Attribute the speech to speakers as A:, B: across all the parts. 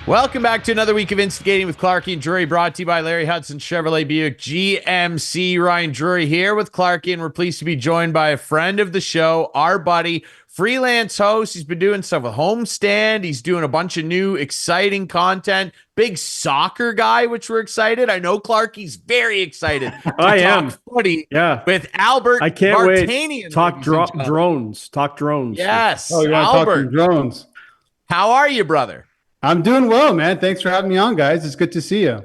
A: Welcome back to another week of Instigating with Clarkey and Drury, brought to you by Larry Hudson Chevrolet Buick GMC. Ryan Drury here with Clarkey, and we're pleased to be joined by a friend of the show, our buddy, freelance host. He's been doing stuff with Homestand. He's doing a bunch of new, exciting content. Big soccer guy, which we're excited. I know Clarkey's very excited.
B: I am.
A: Footy with
B: Albert. I can't
A: Vartanian.
B: Wait. Talk drones. Talk drones.
A: Yes.
C: Oh, you
A: Albert.
C: Drones.
A: How are you, brother?
C: I'm doing well, man. Thanks for having me on, guys. It's good to see you.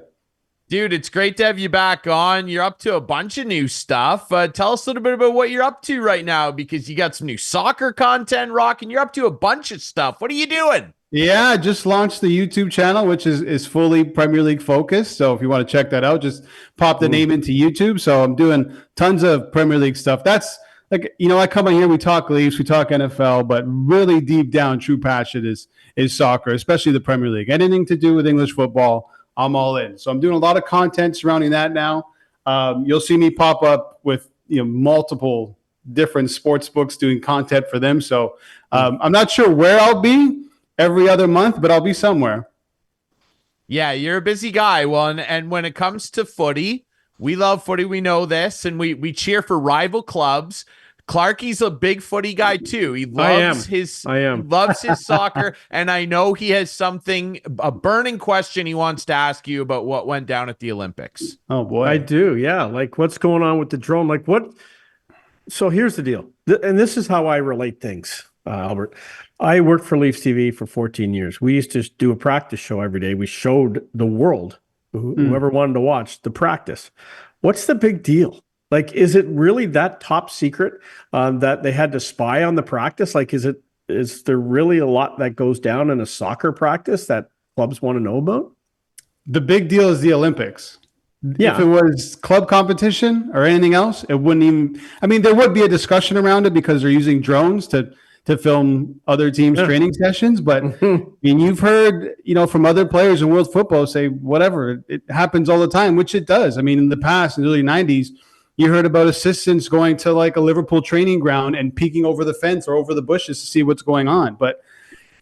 A: Dude, it's great to have you back on. You're up to a bunch of new stuff. Tell us a little bit about what you're up to right now, because you got some new soccer content rocking. You're up to a bunch of stuff. What are you doing?
C: Yeah, I just launched the YouTube channel, which is fully Premier League focused. So if you want to check that out, just pop the name into YouTube. So I'm doing tons of Premier League stuff. That's like, I come on here, we talk Leafs, we talk NFL, but really deep down, true passion is soccer, especially the Premier League. Anything to do with English football, I'm all in. So I'm doing a lot of content surrounding that now. You'll see me pop up with multiple different sports books doing content for them. So I'm not sure where I'll be every other month, but I'll be somewhere.
A: Yeah, you're a busy guy. Well, and when it comes to footy, we love footy. We know this, and we cheer for rival clubs. Clarkey's a big footy guy too. He loves
B: He
A: loves his soccer, and I know he has a burning question he wants to ask you about what went down at the Olympics.
C: Oh boy,
B: I do. Yeah, like what's going on with the drone? Like what? So here's the deal, and this is how I relate things, Albert. I worked for Leafs TV for 14 years. We used to do a practice show every day. We showed the world, whoever wanted to watch, the practice. What's the big deal? Like, is it really that top secret that they had to spy on the practice? Like, is there really a lot that goes down in a soccer practice that clubs want to know about?
C: The big deal is the Olympics.
B: Yeah.
C: If it was club competition or anything else, it wouldn't even. I mean, there would be a discussion around it because they're using drones to film other teams' training sessions. But I mean, you've heard, from other players in world football say whatever, it happens all the time, which it does. I mean, in the past, in the early 90s, you heard about assistants going to like a Liverpool training ground and peeking over the fence or over the bushes to see what's going on. But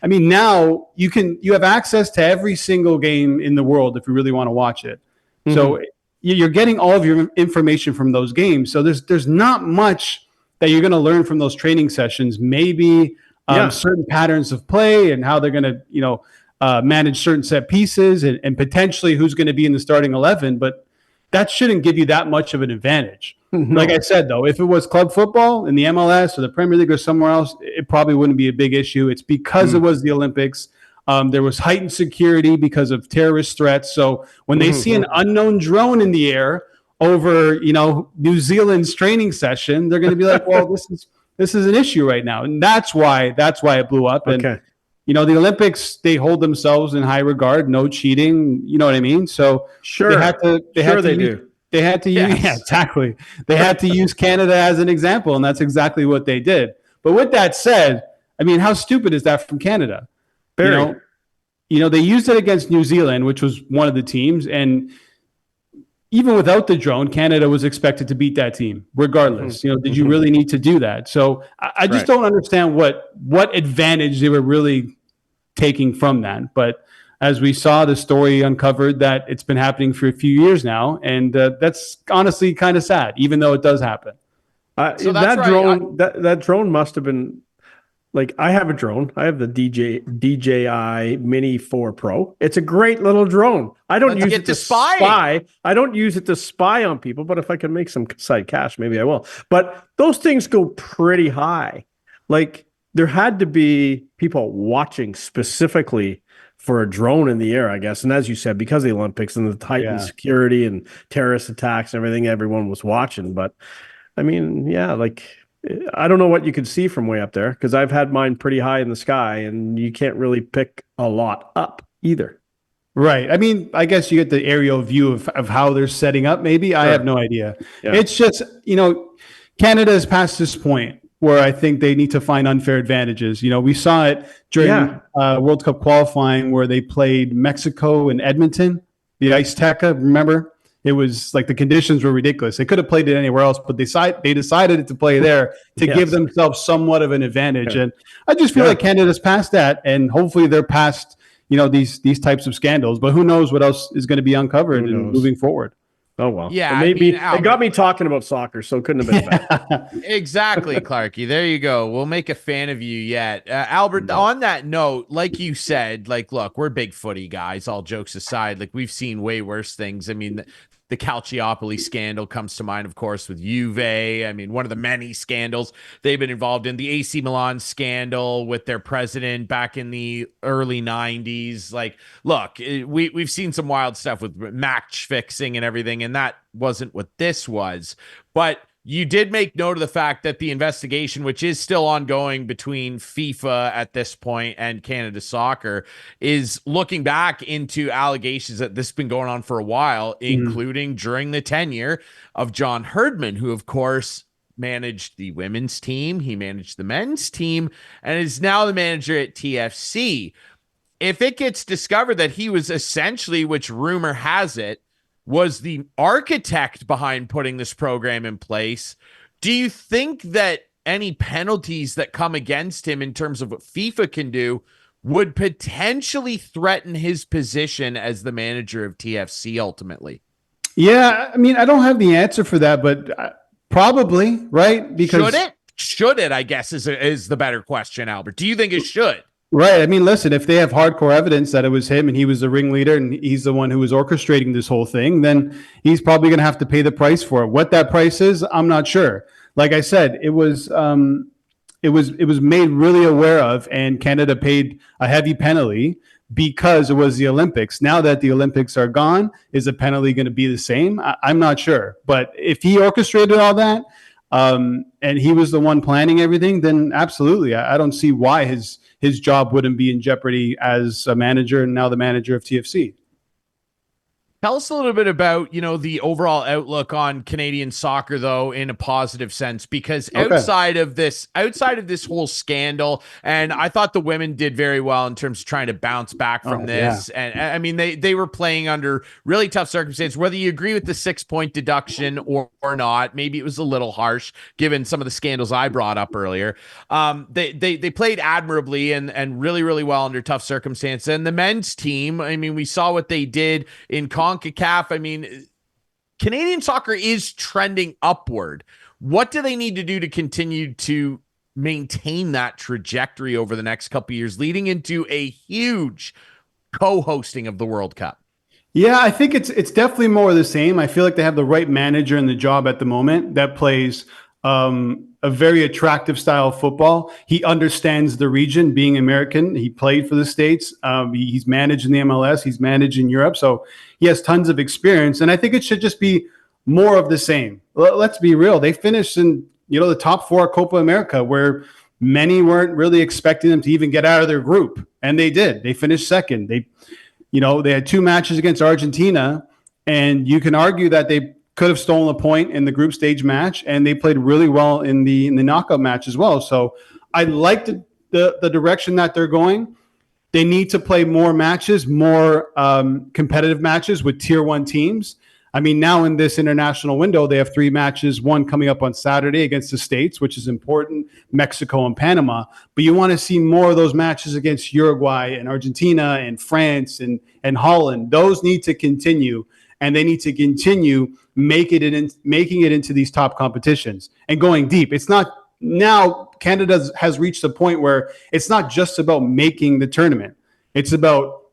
C: I mean, now you have access to every single game in the world if you really want to watch it. Mm-hmm. So you're getting all of your information from those games. So there's not much that you're going to learn from those training sessions. Maybe certain patterns of play and how they're going to, manage certain set pieces and potentially who's going to be in the starting 11. But that shouldn't give you that much of an advantage. No. Like I said, though, if it was club football in the MLS or the Premier League or somewhere else, it probably wouldn't be a big issue. It's because it was the Olympics. There was heightened security because of terrorist threats. So when they see an unknown drone in the air over, New Zealand's training session, they're going to be like, well, this is an issue right now. And that's why it blew up. And, the Olympics, they hold themselves in high regard, no cheating. You know what I mean? So
B: sure,
C: they had to use, exactly. They had to use Canada as an example, and that's exactly what they did. But with that said, I mean, how stupid is that from Canada? Very. They used it against New Zealand, which was one of the teams, and even without the drone, Canada was expected to beat that team regardless. Did you really need to do that? So I just don't understand what advantage they were really taking from that. But as we saw, the story uncovered that it's been happening for a few years now, and that's honestly kind of sad, even though it does happen.
B: So that drone must have been. Like, I have a drone. I have the DJI Mini 4 Pro. It's a great little drone. I don't use it to spy. I don't use it to spy on people, but if I can make some side cash, maybe I will. But those things go pretty high. Like, there had to be people watching specifically for a drone in the air, I guess. And as you said, because of the Olympics and the heightened security and terrorist attacks and everything, everyone was watching. But, I mean, I don't know what you could see from way up there because I've had mine pretty high in the sky and you can't really pick a lot up either.
C: Right. I mean, I guess you get the aerial view of how they're setting up. Maybe I have no idea. Yeah. It's just, Canada is past this point where I think they need to find unfair advantages. We saw it during World Cup qualifying where they played Mexico and Edmonton, the Ice Teca, remember? It was like the conditions were ridiculous. They could have played it anywhere else, but they decided to play there to give themselves somewhat of an advantage. And I just feel like Canada's past that, and hopefully they're past, these types of scandals. But who knows what else is going to be uncovered and moving forward.
B: Oh, well.
A: Yeah,
B: maybe it got me talking about soccer, so it couldn't have been bad.
A: Exactly, Clarkey. There you go. We'll make a fan of you yet. Albert, on that note, like you said, look, we're big footy guys, all jokes aside. We've seen way worse things. I mean, the Calciopoli scandal comes to mind, of course, with Juve. I mean, one of the many scandals they've been involved in. The AC Milan scandal with their president back in the early 90s. Look, we've seen some wild stuff with match fixing and everything, and that wasn't what this was. But you did make note of the fact that the investigation, which is still ongoing between FIFA at this point and Canada Soccer, is looking back into allegations that this has been going on for a while, including during the tenure of John Herdman, who, of course, managed the women's team. He managed the men's team and is now the manager at TFC. If it gets discovered that he was essentially, which rumor has it, was the architect behind putting this program in place, do you think that any penalties that come against him in terms of what FIFA can do would potentially threaten his position as the manager of TFC ultimately?
C: Yeah, I mean, I don't have the answer for that, but probably, right?
A: Because should it, I guess, is the better question, Albert. Do you think it should?
C: Right. I mean, listen, if they have hardcore evidence that it was him and he was the ringleader and he's the one who was orchestrating this whole thing, then he's probably going to have to pay the price for it. What that price is, I'm not sure. Like I said, it was made really aware of, and Canada paid a heavy penalty because it was the Olympics. Now that the Olympics are gone, is the penalty going to be the same? I'm not sure. But if he orchestrated all that, and he was the one planning everything, then absolutely. I don't see why his job wouldn't be in jeopardy as a manager and now the manager of TFC.
A: Tell us a little bit about, the overall outlook on Canadian soccer, though, in a positive sense, because outside of this whole scandal, and I thought the women did very well in terms of trying to bounce back from this. Yeah. And I mean, they were playing under really tough circumstances, whether you agree with the 6-point deduction or not. Maybe it was a little harsh given some of the scandals I brought up earlier. They played admirably and really, really well under tough circumstances. And the men's team, I mean, we saw what they did in CONCACAF. I mean, Canadian soccer is trending upward. What do they need to do to continue to maintain that trajectory over the next couple of years, leading into a huge co-hosting of the World Cup?
C: Yeah, I think it's definitely more of the same. I feel like they have the right manager in the job at the moment that plays a very attractive style of football. He understands the region, being American. He played for the States. He's managed in the MLS. He's managed in Europe. So he has tons of experience. And I think it should just be more of the same. Let's be real. They finished in, the top 4 Copa America, where many weren't really expecting them to even get out of their group. And they did. They finished second. They had 2 matches against Argentina, and you can argue that they could have stolen a point in the group stage match, and they played really well in the knockout match as well. So I like the direction that they're going. They need to play more matches, more competitive matches with tier 1 teams. I mean, now in this international window, they have 3 matches, one coming up on Saturday against the States, which is important, Mexico and Panama. But you want to see more of those matches against Uruguay and Argentina and France and Holland. Those need to continue, and they need to continue making it into these top competitions and going deep. It's not now Canada has reached a point where it's not just about making the tournament. It's about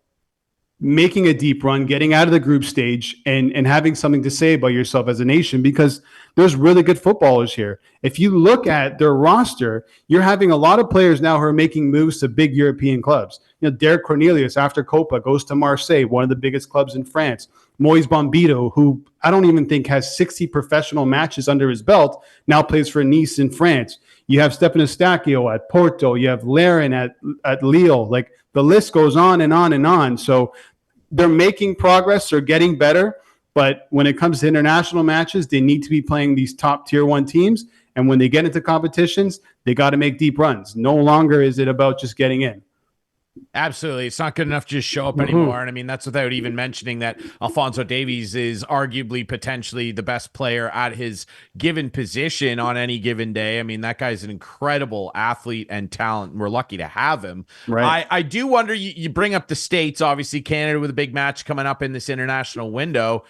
C: making a deep run, getting out of the group stage, and having something to say about yourself as a nation, because there's really good footballers here. If you look at their roster, you're having a lot of players now who are making moves to big European clubs. Derek Cornelius, after Copa, goes to Marseille, one of the biggest clubs in France. Moise Bombito, who I don't even think has 60 professional matches under his belt, now plays for Nice in France. You have Stefan Eustáquio at Porto. You have Laren at Lille. Like, the list goes on and on and on. So they're making progress. They're getting better. But when it comes to international matches, they need to be playing these top tier 1 teams. And when they get into competitions, they got to make deep runs. No longer is it about just getting in.
A: Absolutely. It's not good enough to just show up anymore. And I mean, that's without even mentioning that Alphonso Davies is arguably potentially the best player at his given position on any given day. I mean, that guy's an incredible athlete and talent, and we're lucky to have him.
B: Right.
A: I do wonder, you bring up the States, obviously Canada with a big match coming up in this international window.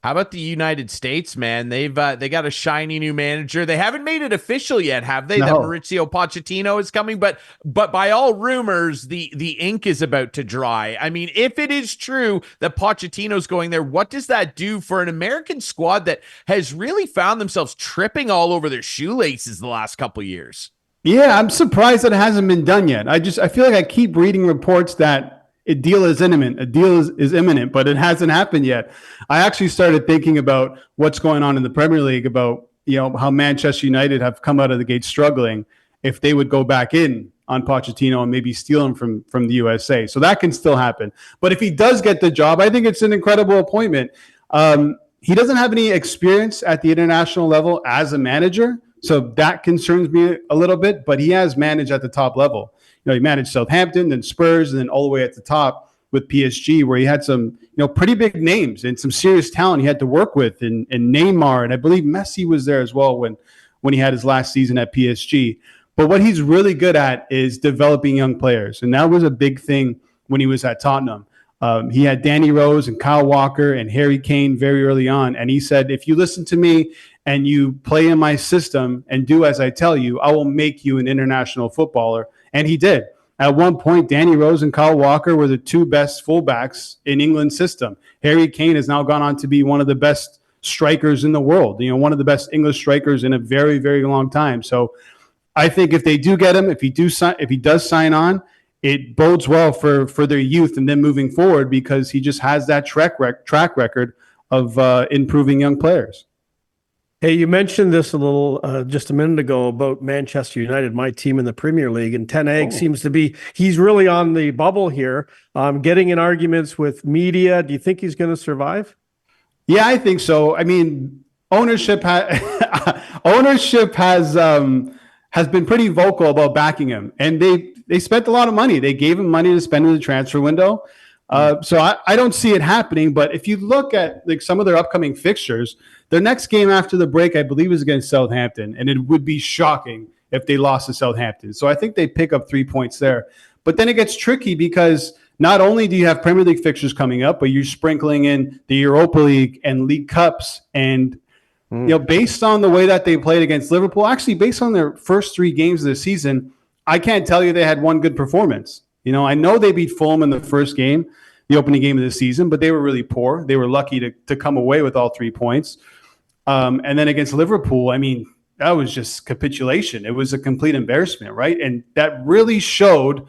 A: How about the United States, man? They got a shiny new manager. They haven't made it official yet, have they?
C: No.
A: That Mauricio Pochettino is coming, but by all rumors, the ink is about to dry. I mean, if it is true that Pochettino's going there, what does that do for an American squad that has really found themselves tripping all over their shoelaces the last couple of years?
C: Yeah, I'm surprised that it hasn't been done yet. I feel like I keep reading reports that a deal is imminent. A deal is imminent, but it hasn't happened yet. I actually started thinking about what's going on in the Premier League, about how Manchester United have come out of the gate struggling. If they would go back in on Pochettino and maybe steal him from the USA, so that can still happen. But if he does get the job, I think it's an incredible appointment. He doesn't have any experience at the international level as a manager, so that concerns me a little bit. But he has managed at the top level. He managed Southampton, then Spurs, and then all the way at the top with PSG, where he had some, pretty big names and some serious talent he had to work with, and Neymar, and I believe Messi was there as well when he had his last season at PSG. But what he's really good at is developing young players, and that was a big thing when he was at Tottenham. He had Danny Rose and Kyle Walker and Harry Kane very early on, and he said, if you listen to me and you play in my system and do as I tell you, I will make you an international footballer. And he did. At one point, Danny Rose and Kyle Walker were the two best fullbacks in England's system. Harry Kane has now gone on to be one of the best strikers in the world, one of the best English strikers in a very, very long time. So I think if they do get him, if he does sign on, it bodes well for their youth and then moving forward, because he just has that track record of improving young players.
B: Hey, you mentioned this a little just a minute ago about Manchester United, my team in the Premier League, and Ten Hag seems to be, he's really on the bubble here, getting in arguments with media. Do you think he's going to survive?
C: Yeah, I think so. I mean, ownership has been pretty vocal about backing him, and they spent a lot of money. They gave him money to spend in the transfer window. So I don't see it happening. But if you look at some of their upcoming fixtures, their next game after the break, I believe, is against Southampton, and it would be shocking if they lost to Southampton. So I think they pick up 3 points there. But then it gets tricky, because not only do you have Premier League fixtures coming up, but you're sprinkling in the Europa League and League Cups. And based on the way that they played against Liverpool, actually based on their first 3 games of the season, I can't tell you they had one good performance. I know they beat Fulham in the first game, the opening game of the season, but they were really poor. They were lucky to come away with all 3 points. And then against Liverpool, I mean, that was just capitulation. It was a complete embarrassment, right? And that really showed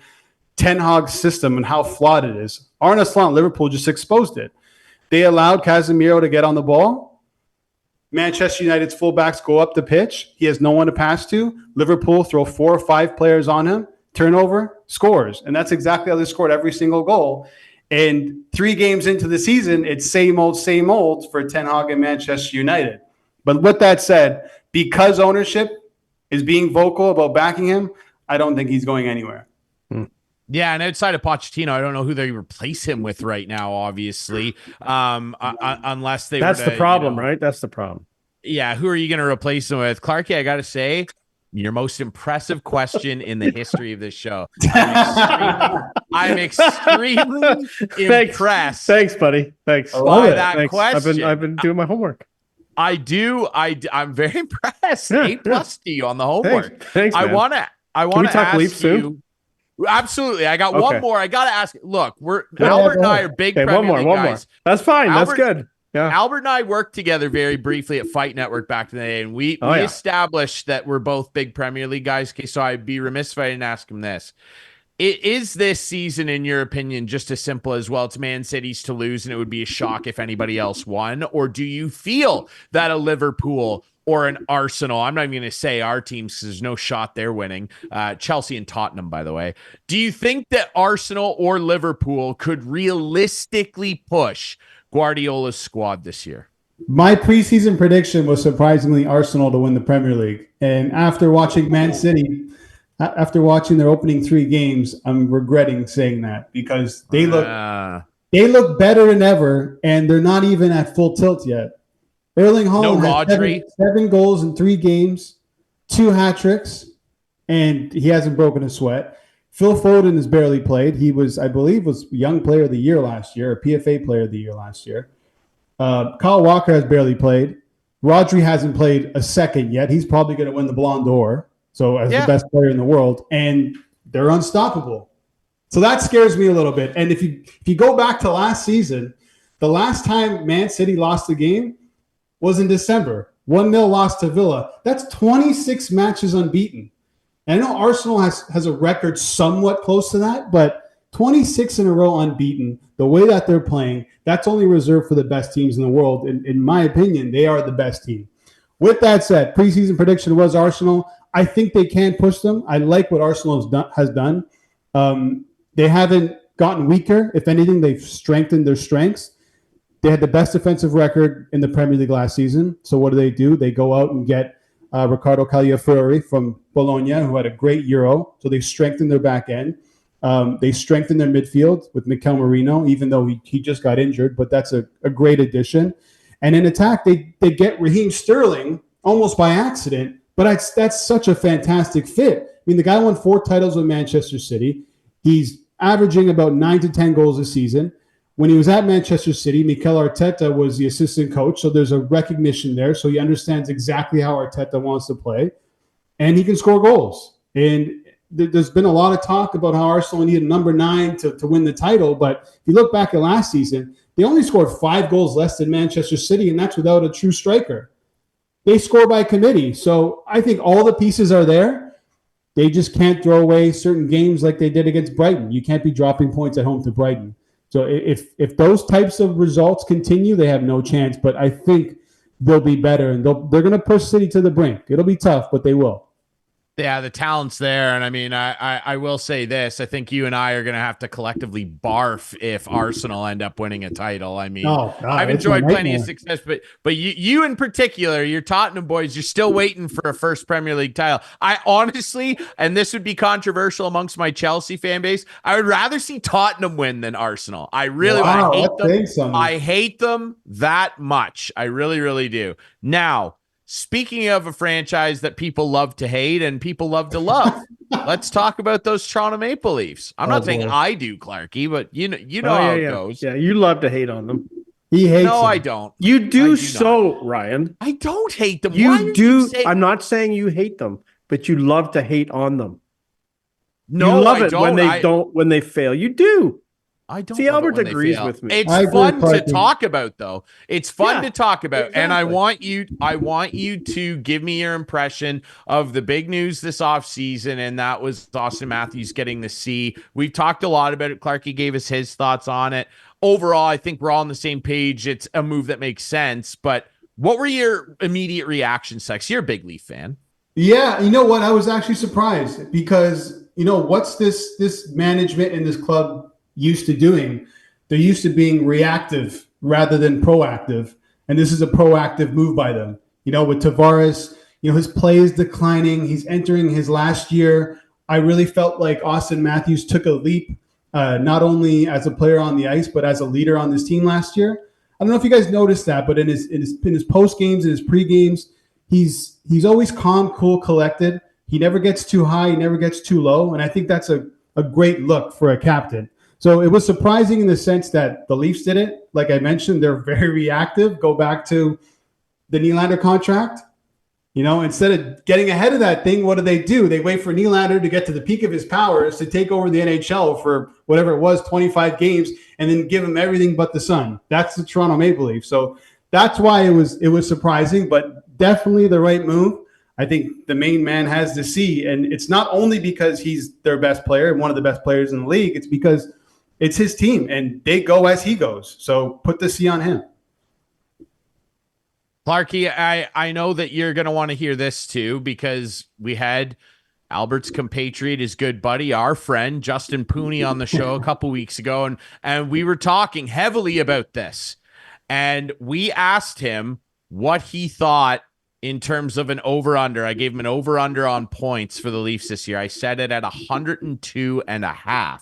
C: Ten Hag's system and how flawed it is. Arne Slot, Liverpool just exposed it. They allowed Casemiro to get on the ball. Manchester United's fullbacks go up the pitch. He has no one to pass to. Liverpool throw 4 or 5 players on him. Turnover, scores. And that's exactly how they scored every single goal. And 3 games into the season, it's same old for Ten Hag and Manchester United. But with that said, because ownership is being vocal about backing him, I don't think he's going anywhere.
A: Yeah, and outside of Pochettino, I don't know who they replace him with right now, obviously, unless they
B: That's the problem, right? That's the problem.
A: Yeah, who are you going to replace him with? Clarkey, I got to say, your most impressive question in the history of this show. I'm extremely impressed.
B: Thanks, buddy. Thanks.
A: By that question.
B: I've been doing my homework.
A: I'm very impressed. A+ to you on the homework.
B: Thanks, man.
A: I want to ask
B: Leafs
A: you.
B: soon?
A: Absolutely. I got one more. I got to ask. Look, Albert and I are big Premier League guys.
B: That's fine. That's good. Yeah.
A: Albert and I worked together very briefly at Fight Network back in the day, and we established that we're both big Premier League guys. Okay, so I'd be remiss if I didn't ask him this. Is this season, in your opinion, just as simple as, well, it's Man City's to lose, and it would be a shock if anybody else won? Or do you feel that a Liverpool or an Arsenal, I'm not even going to say our teams because there's no shot they're winning, Chelsea and Tottenham, by the way, do you think that Arsenal or Liverpool could realistically push Guardiola's squad this year?
C: My preseason prediction was surprisingly Arsenal to win the Premier League. And after watching Man City, after watching their opening 3 games, I'm regretting saying that because they look better than ever, and they're not even at full tilt yet. Erling Haaland has 7 goals in 3 games, 2 hat tricks, and he hasn't broken a sweat. Phil Foden has barely played. He was, I believe, Young Player of the Year last year, or PFA Player of the Year last year. Kyle Walker has barely played. Rodri hasn't played a second yet. He's probably going to win the Ballon d'Or, so as the best player in the world, and they're unstoppable. So that scares me a little bit. And if you go back to last season, the last time Man City lost a game was in December. 1-0 loss to Villa. That's 26 matches unbeaten. And I know Arsenal has a record somewhat close to that, but 26 in a row unbeaten, the way that they're playing, that's only reserved for the best teams in the world. In my opinion, they are the best team. With that said, preseason prediction was Arsenal. I think they can push them. I like what Arsenal has done. They haven't gotten weaker. If anything, they've strengthened their strengths. They had the best defensive record in the Premier League last season. So what do? They go out and get Riccardo Cagliari from Bologna, who had a great Euro. So they strengthened their back end. They strengthened their midfield with Mikel Merino, even though he just got injured, but that's a great addition. And in attack, they get Raheem Sterling almost by accident, but that's such a fantastic fit. I mean, the guy won 4 titles with Manchester City. He's averaging about 9 to 10 goals a season. When he was at Manchester City, Mikel Arteta was the assistant coach, so there's a recognition there. So he understands exactly how Arteta wants to play, and he can score goals. And there's been a lot of talk about how Arsenal needed number 9 to win the title, but if you look back at last season, they only scored 5 goals less than Manchester City, and that's without a true striker. They score by committee, so I think all the pieces are there. They just can't throw away certain games like they did against Brighton. You can't be dropping points at home to Brighton. So if those types of results continue, they have no chance. But I think they'll be better, and they're going to push City to the brink. It'll be tough, but they will.
A: Yeah, the talent's there. And I mean, I will say this. I think you and I are going to have to collectively barf if Arsenal end up winning a title. I mean, I've enjoyed plenty of success, but you in particular, your Tottenham boys, you're still waiting for a first Premier League title. I honestly, and this would be controversial amongst my Chelsea fan base, I would rather see Tottenham win than Arsenal. I really I hate them. I hate them that much. I really, really do. Now, speaking of a franchise that people love to hate and people love to love, let's talk about those Toronto Maple Leafs. I'm not saying I do, Clarkey, but you know how it goes.
B: Yeah, you love to hate on them.
C: He hates them.
A: I don't.
B: You do so, Ryan.
A: I don't hate them.
B: You do. I'm not saying you hate them, but you love to hate on them.
A: No,
B: you love it when they fail. You do.
A: I don't.
B: See, Albert agrees with me.
A: It's fun to talk about, though. It's fun to talk about, exactly. And I want you to give me your impression of the big news this offseason, and that was Austin Matthews getting the C. We've talked a lot about it. Clarkey gave us his thoughts on it. Overall, I think we're all on the same page. It's a move that makes sense. But what were your immediate reactions, Sex? You're a big Leaf fan.
C: Yeah, you know what? I was actually surprised because what's this management in this club used to doing? They're used to being reactive rather than proactive, and this is a proactive move by them. With Tavares, his play is declining. He's entering his last year. I really felt like Austin Matthews took a leap, not only as a player on the ice but as a leader on this team last year. I don't know if you guys noticed that, but in his post games and his pre games, he's always calm, cool, collected. He never gets too high, he never gets too low, and I think that's a great look for a captain. So it was surprising in the sense that the Leafs did it. Like I mentioned, they're very reactive. Go back to the Nylander contract. Instead of getting ahead of that thing, what do? They wait for Nylander to get to the peak of his powers to take over the NHL for whatever it was, 25 games, and then give him everything but the sun. That's the Toronto Maple Leafs. So that's why it was surprising, but definitely the right move. I think the main man has the C, and it's not only because he's their best player and one of the best players in the league. It's because it's his team, and they go as he goes. So put the C on him.
A: Clarkey, I know that you're going to want to hear this too, because we had Albert's compatriot, his good buddy, our friend, Justin Pooney, on the show a couple weeks ago, and we were talking heavily about this. And we asked him what he thought in terms of an over-under. I gave him an over-under on points for the Leafs this year. I set it at 102.5,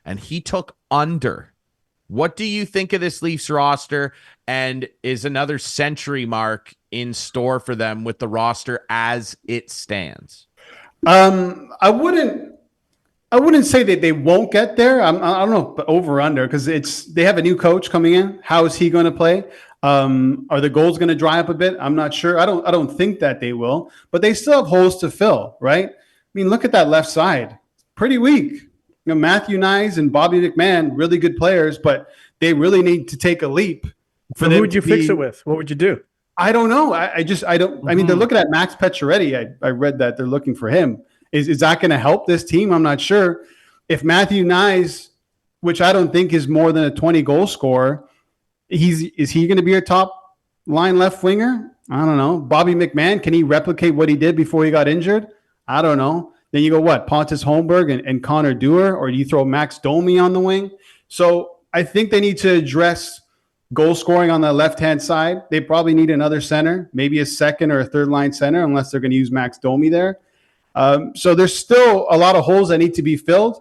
A: and he took under. What do you think of this Leafs roster, and is another century mark in store for them with the roster as it stands?
C: I wouldn't say that they won't get there. I don't know, but over under, because they have a new coach coming in. How is he going to play? Are the goals going to dry up a bit? I'm not sure. I don't think that they will, but they still have holes to fill, right? I mean, look at that left side. Pretty weak. Matthew Nyes and Bobby McMahon, really good players, but they really need to take a leap.
B: Who would you fix it with? What would you do?
C: I don't know. I don't. I mean, they're looking at Max Pacioretty. I read that they're looking for him. Is that going to help this team? I'm not sure. If Matthew Nyes, which I don't think is more than a 20-goal scorer, is he going to be a top line left winger? I don't know. Bobby McMahon, can he replicate what he did before he got injured? I don't know. Then you go what? Pontus Holmberg and Connor Dewar, or do you throw Max Domi on the wing? So I think they need to address goal scoring on the left-hand side. They probably need another center, maybe a second or a third-line center, unless they're going to use Max Domi there. So there's still a lot of holes that need to be filled.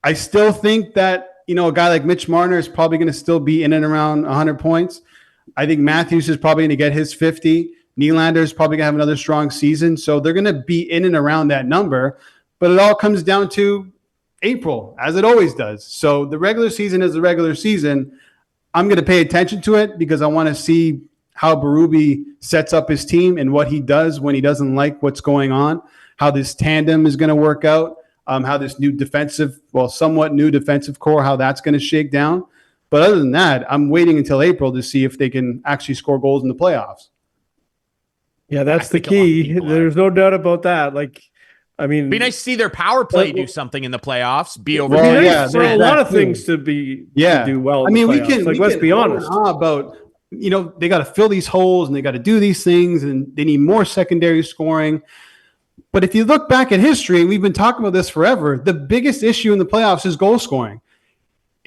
C: I still think that, a guy like Mitch Marner is probably going to still be in and around 100 points. I think Matthews is probably going to get his 50. Nylander is probably going to have another strong season. So they're going to be in and around that number. But it all comes down to April, as it always does. So the regular season is the regular season. I'm going to pay attention to it because I want to see how Berube sets up his team and what he does when he doesn't like what's going on, how this tandem is going to work out, how this somewhat new defensive core, how that's going to shake down. But other than that, I'm waiting until April to see if they can actually score goals in the playoffs.
B: Yeah, that's the key. There's no doubt about that. It'd be
A: nice to see their power play do something in the playoffs. Be over.
B: There's a lot of things to do well.
C: I mean, we can.
B: Let's be honest
C: about. They got to fill these holes and they got to do these things, and they need more secondary scoring. But if you look back at history, and we've been talking about this forever, the biggest issue in the playoffs is goal scoring.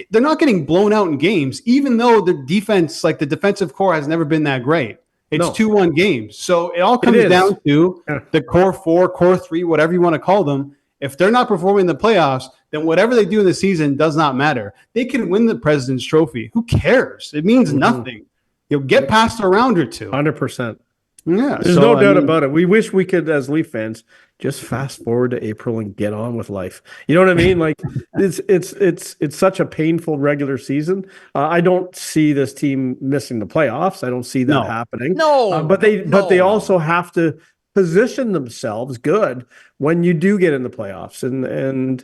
C: They're not getting blown out in games, even though the defense, the defensive core, has never been that great. It's 2-1 games. So it all comes down to the core 4, core 3, whatever you want to call them. If they're not performing in the playoffs, then whatever they do in the season does not matter. They can win the President's Trophy. Who cares? It means nothing. You'll get past a round or two.
B: 100%.
C: Yeah.
B: There's no doubt about it. We wish we could, as Leaf fans, just fast forward to April and get on with life. You know what I mean? It's such a painful regular season. I don't see this team missing the playoffs. I don't see that happening. But they also have to position themselves good when you do get in the playoffs, and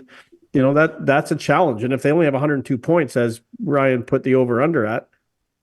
B: that's a challenge. And if they only have 102 points, as Ryan put the over under at,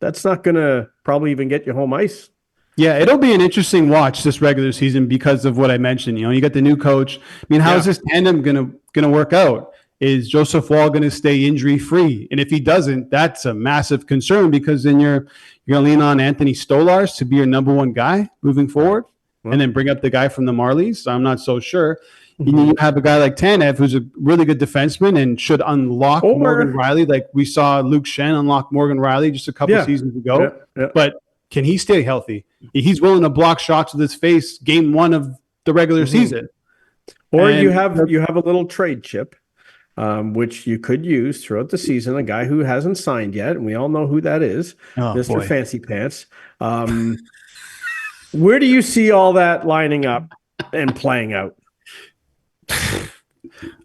B: that's not going to probably even get you home ice.
C: Yeah, it'll be an interesting watch this regular season because of what I mentioned. You got the new coach. I mean, how is this tandem gonna work out? Is Joseph Woll going to stay injury free? And if he doesn't, that's a massive concern because then you're going to lean on Anthony Stolarz to be your number one guy moving forward, and then bring up the guy from the Marlies. So I'm not so sure. You have a guy like Tanev, who's a really good defenseman and should unlock Morgan Riley, like we saw Luke Shen unlock Morgan Riley just a couple seasons ago. But can he stay healthy? He's willing to block shots with his face game 1 of the regular season.
B: Or you have a little trade chip, which you could use throughout the season, a guy who hasn't signed yet, and we all know who that is, Mr. Fancy Pants. Where do you see all that lining up and playing out?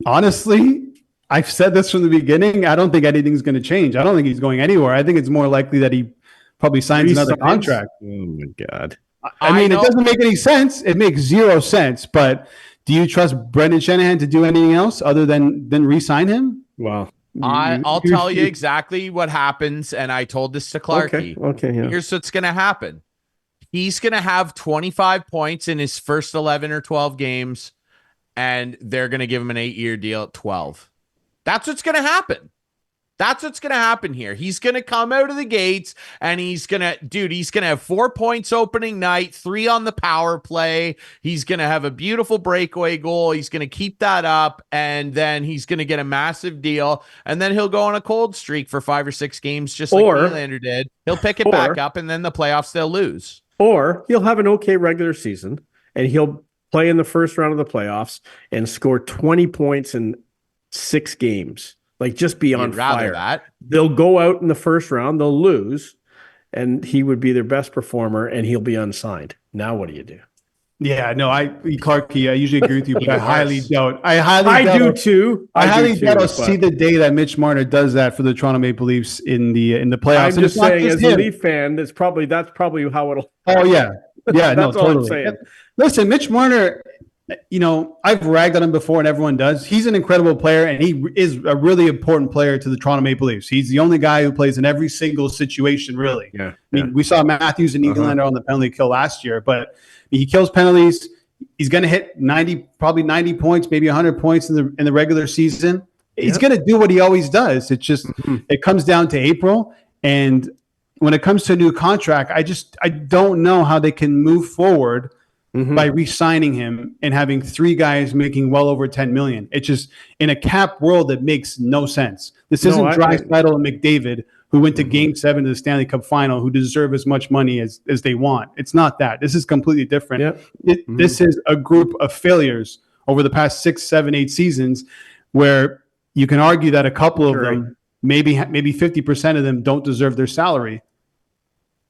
C: Honestly, I've said this from the beginning. I don't think anything's going to change. I don't think he's going anywhere. I think it's more likely that he probably signs another contract.
B: Oh my God.
C: I mean, it doesn't make any sense. It makes zero sense. But do you trust Brendan Shanahan to do anything else other than re-sign him?
B: Well,
A: I'll tell you exactly what happens. And I told this to Clarkey.
B: Okay. Yeah.
A: Here's what's going to happen. He's going to have 25 points in his first 11 or 12 games, and they're going to give him an 8-year deal at 12. That's what's going to happen. That's what's going to happen here. He's going to come out of the gates and he's going to have 4 points opening night, 3 on the power play. He's going to have a beautiful breakaway goal. He's going to keep that up, and then he's going to get a massive deal, and then he'll go on a cold streak for 5 or 6 games just like Nylander did. He'll pick it back up, and then the playoffs they'll lose.
B: Or he'll have an okay regular season and he'll play in the first round of the playoffs and score 20 points in 6 games. Like, just be on fire.
A: That.
B: They'll go out in the first round, they'll lose, and he would be their best performer and he'll be unsigned. Now what do you do?
C: Yeah, no, Clarkey, I usually agree with you, but I highly doubt.
B: I do too.
C: I highly doubt I'll see the day that Mitch Marner does that for the Toronto Maple Leafs in the playoffs.
B: I'm just saying, as a Leaf fan, that's probably how it'll.
C: Oh yeah, yeah,
B: that's
C: no,
B: all
C: totally.
B: I'm saying.
C: Listen, Mitch Marner, I've ragged on him before, and everyone does. He's an incredible player, and he is a really important player to the Toronto Maple Leafs. He's the only guy who plays in every single situation, really.
B: Yeah.
C: I mean, we saw Matthews and Nylander on the penalty kill last year, but he kills penalties. He's going to hit probably 90 points, maybe 100 points in the regular season. He's going to do what he always does. It's just it comes down to April, and when it comes to a new contract, I don't know how they can move forward by re-signing him and having 3 guys making well over $10 million. It's just, in a cap world, that makes no sense. This isn't Draisaitl and McDavid, who went to Game 7 of the Stanley Cup Final, who deserve as much money as they want. It's not that. This is completely different. This is a group of failures over the past 6, 7, 8 seasons, where you can argue that a couple of them, maybe 50% of them, don't deserve their salary.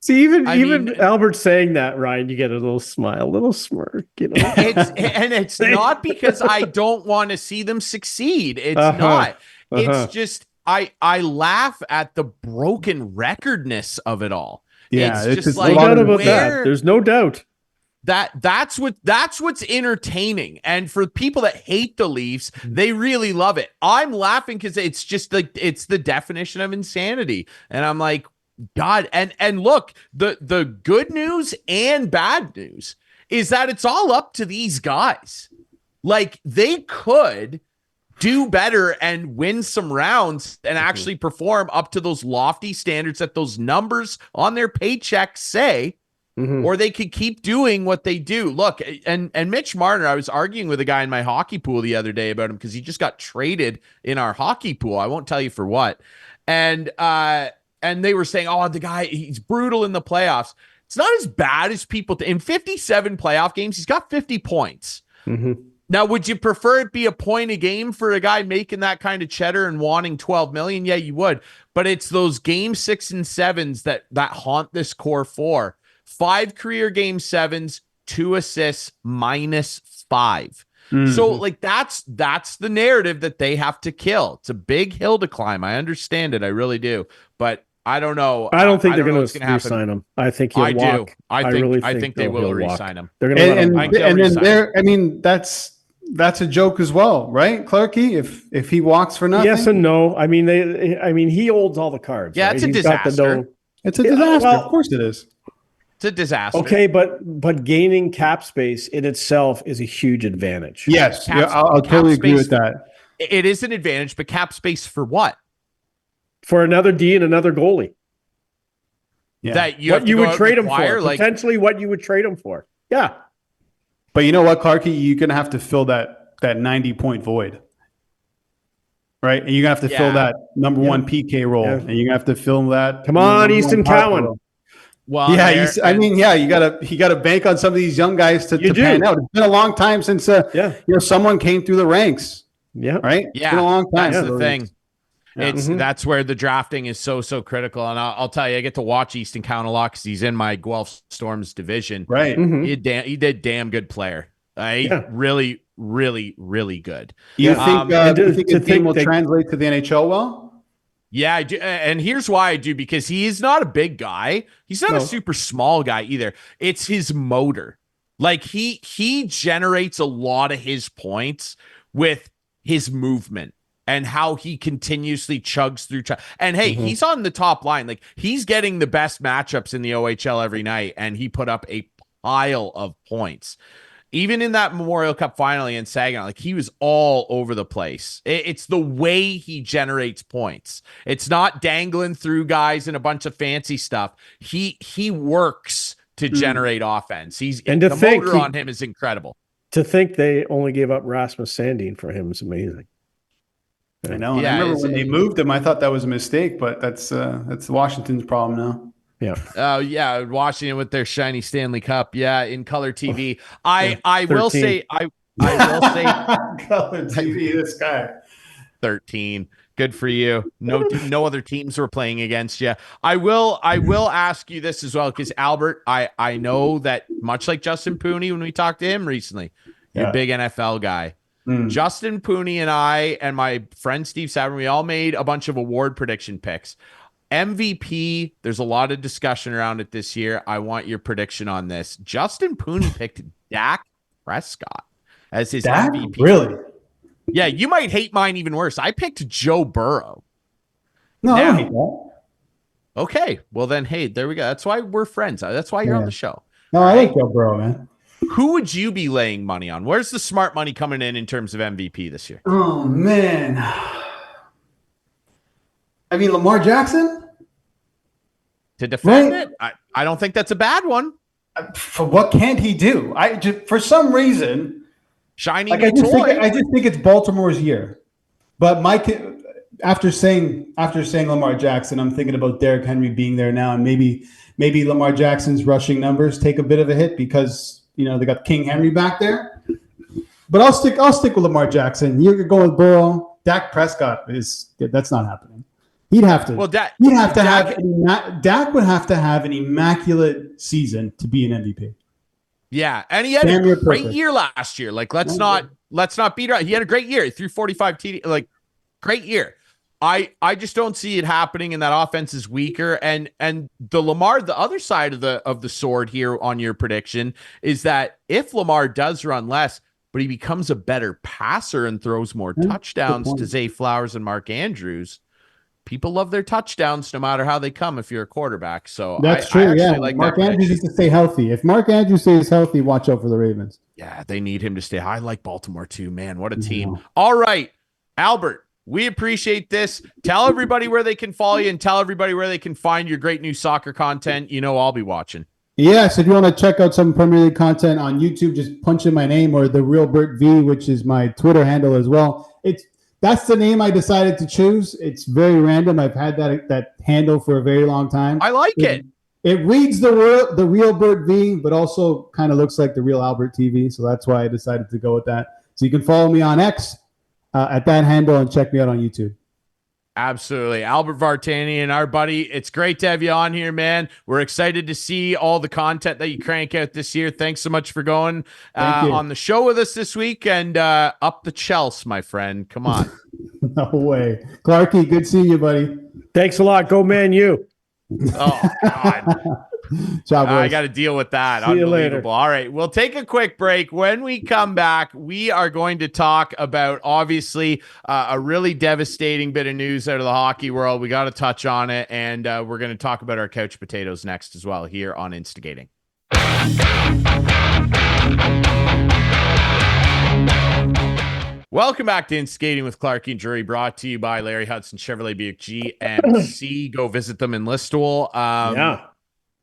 B: See, even Albert saying that, Ryan, you get a little smile, a little smirk.
A: It's not because I don't want to see them succeed. It's not. It's just I laugh at the broken recordness of it all.
C: Yeah,
A: it's just like,
B: no doubt about that. There's no doubt.
A: That's what's entertaining. And for people that hate the Leafs, they really love it. I'm laughing because it's just like, it's the definition of insanity. And I'm like, God, and look, the good news and bad news is that it's all up to these guys. Like, they could do better and win some rounds and actually perform up to those lofty standards that those numbers on their paychecks say, or they could keep doing what they do. Look, and Mitch Marner, I was arguing with a guy in my hockey pool the other day about him because he just got traded in our hockey pool. I won't tell you for what. And they were saying, oh, the guy, he's brutal in the playoffs. It's not as bad as people in 57 playoff games, he's got 50 points. Now, would you prefer it be a point a game for a guy making that kind of cheddar and wanting 12 million? Yeah, you would. But it's those game 6 and 7s that haunt this core 4. 5 career game 7s, 2 assists, -5. So, like, that's the narrative that they have to kill. It's a big hill to climb. I understand it. I really do. But I don't know.
B: I don't think they're going to re-sign him. I think he'll walk.
A: I think they will re-sign him.
B: They're going to let him walk.
C: And then there, I mean, that's a joke as well, right, Clarkey? If he walks for nothing,
B: yes and no. I mean, he holds all the cards.
A: Yeah,
B: right?
A: it's a disaster.
C: It's a disaster.
B: Well,
C: of course, it is.
A: It's a disaster.
B: Okay, but gaining cap space in itself is a huge advantage.
C: Yes, I'll totally agree with that.
A: It is an advantage, but cap space for what?
B: For another D and another goalie.
A: Yeah. That
B: what you would trade him for, potentially what you would trade him for. Yeah.
C: But you know what, Clarkey? You're going to have to fill that 90-point void. Right? And you're going to have to fill that number 1 PK role. And you're going to have to fill that.
B: Come on, Easton Cowan.
C: Well, yeah, you gotta bank on some of these young guys to pan out. It's been a long time since someone came through the ranks. Yeah, right.
A: Yeah,
C: it's been a long time.
A: That's the thing. That's where the drafting is so critical. And I'll tell you, I get to watch Easton Cowan a lot because he's in my Guelph Storms division.
C: Right.
A: He did damn good player. Really, really, really good.
C: You think his game will translate to the NHL well?
A: Yeah, I do. And here's why I do, because he is not a big guy. He's not a super small guy either. It's his motor. Like, he generates a lot of his points with his movement and how he continuously chugs through. And hey, he's on the top line. Like, he's getting the best matchups in the OHL every night, and he put up a pile of points. Even in that Memorial Cup final in Saginaw, like, he was all over the place. It's the way he generates points. It's not dangling through guys and a bunch of fancy stuff. He works to generate offense. The motor on him is incredible.
B: To think they only gave up Rasmus Sandin for him is amazing.
C: I know. Yeah, I remember when they moved him, I thought that was a mistake, but that's Washington's problem now.
B: Yeah.
A: Oh yeah, watching it with their shiny Stanley Cup. Yeah, in color TV. I will say I will say
C: color TV. This guy
A: 13. Good for you. No other teams were playing against you. I will ask you this as well, because Albert, I know that much like Justin Pooney when we talked to him recently, you're a big NFL guy. Justin Pooney and I and my friend Steve Savin, we all made a bunch of award prediction picks. MVP, there's a lot of discussion around it this year. I want your prediction on this. Justin Pooney picked Dak Prescott as his MVP.
C: Really?
A: Yeah, you might hate mine even worse. I picked Joe Burrow.
C: No, I don't hate that.
A: Okay, well then, hey, there we go. That's why we're friends. That's why you're on the show.
C: No, I like Joe Burrow, man.
A: Who would you be laying money on? Where's the smart money coming in terms of MVP this year?
C: Oh, man. I mean, Lamar Jackson?
A: To defend it? I don't think that's a bad one.
C: For what can't he do? For some reason,
A: shiny
C: like,
A: toy.
C: I just think it's Baltimore's year. But after saying Lamar Jackson, I'm thinking about Derrick Henry being there now, and maybe Lamar Jackson's rushing numbers take a bit of a hit because they got King Henry back there. But I'll stick with Lamar Jackson. You're going with Burrow. Dak Prescott that's not happening. He'd have to. Well, Dak would have to have an immaculate season to be an MVP.
A: Yeah, and he had a great year last year. Like, let's not beat around. He had a great year. He threw 45 TD. Like, great year. I just don't see it happening, and that offense is weaker. And the Lamar, the other side of the sword here on your prediction is that if Lamar does run less, but he becomes a better passer and throws more touchdowns to Zay Flowers and Mark Andrews, people love their touchdowns no matter how they come if you're a quarterback. So
C: that's true. Like Mark Andrews needs to stay healthy. If Mark Andrews stays healthy, watch out for the Ravens.
A: Yeah, they need him to stay. I like Baltimore too, man. What a team. All right, Albert, we appreciate this. Tell everybody where they can follow you and tell everybody where they can find your great new soccer content. I'll be watching.
C: Yes, if you want to check out some Premier League content on YouTube, just punch in my name or The Real Bert V, which is my Twitter handle as well. That's the name I decided to choose. It's very random. I've had that handle for a very long time.
A: I like it.
C: It reads the real Bert V, but also kind of looks like the real Albert TV. So that's why I decided to go with that. So you can follow me on X at that handle and check me out on YouTube.
A: Absolutely. Albert Vartanian, our buddy. It's great to have you on here, man. We're excited to see all the content that you crank out this year. Thanks so much for going on the show with us this week, and up the Chelsea, my friend. Come on.
C: No way. Clarkey, good seeing you, buddy.
B: Thanks a lot. Go Man U.
A: Oh, God.
C: Ciao, boys.
A: I got to deal with that.
B: See you later.
A: All right. We'll take a quick break. When we come back, we are going to talk about, obviously, a really devastating bit of news out of the hockey world. We got to touch on it. And we're going to talk about our couch potatoes next as well here on Instigating. Welcome back to Instigating with Clarkey and Drury, brought to you by Larry Hudson Chevrolet Buick GMC. Go visit them in Listowel.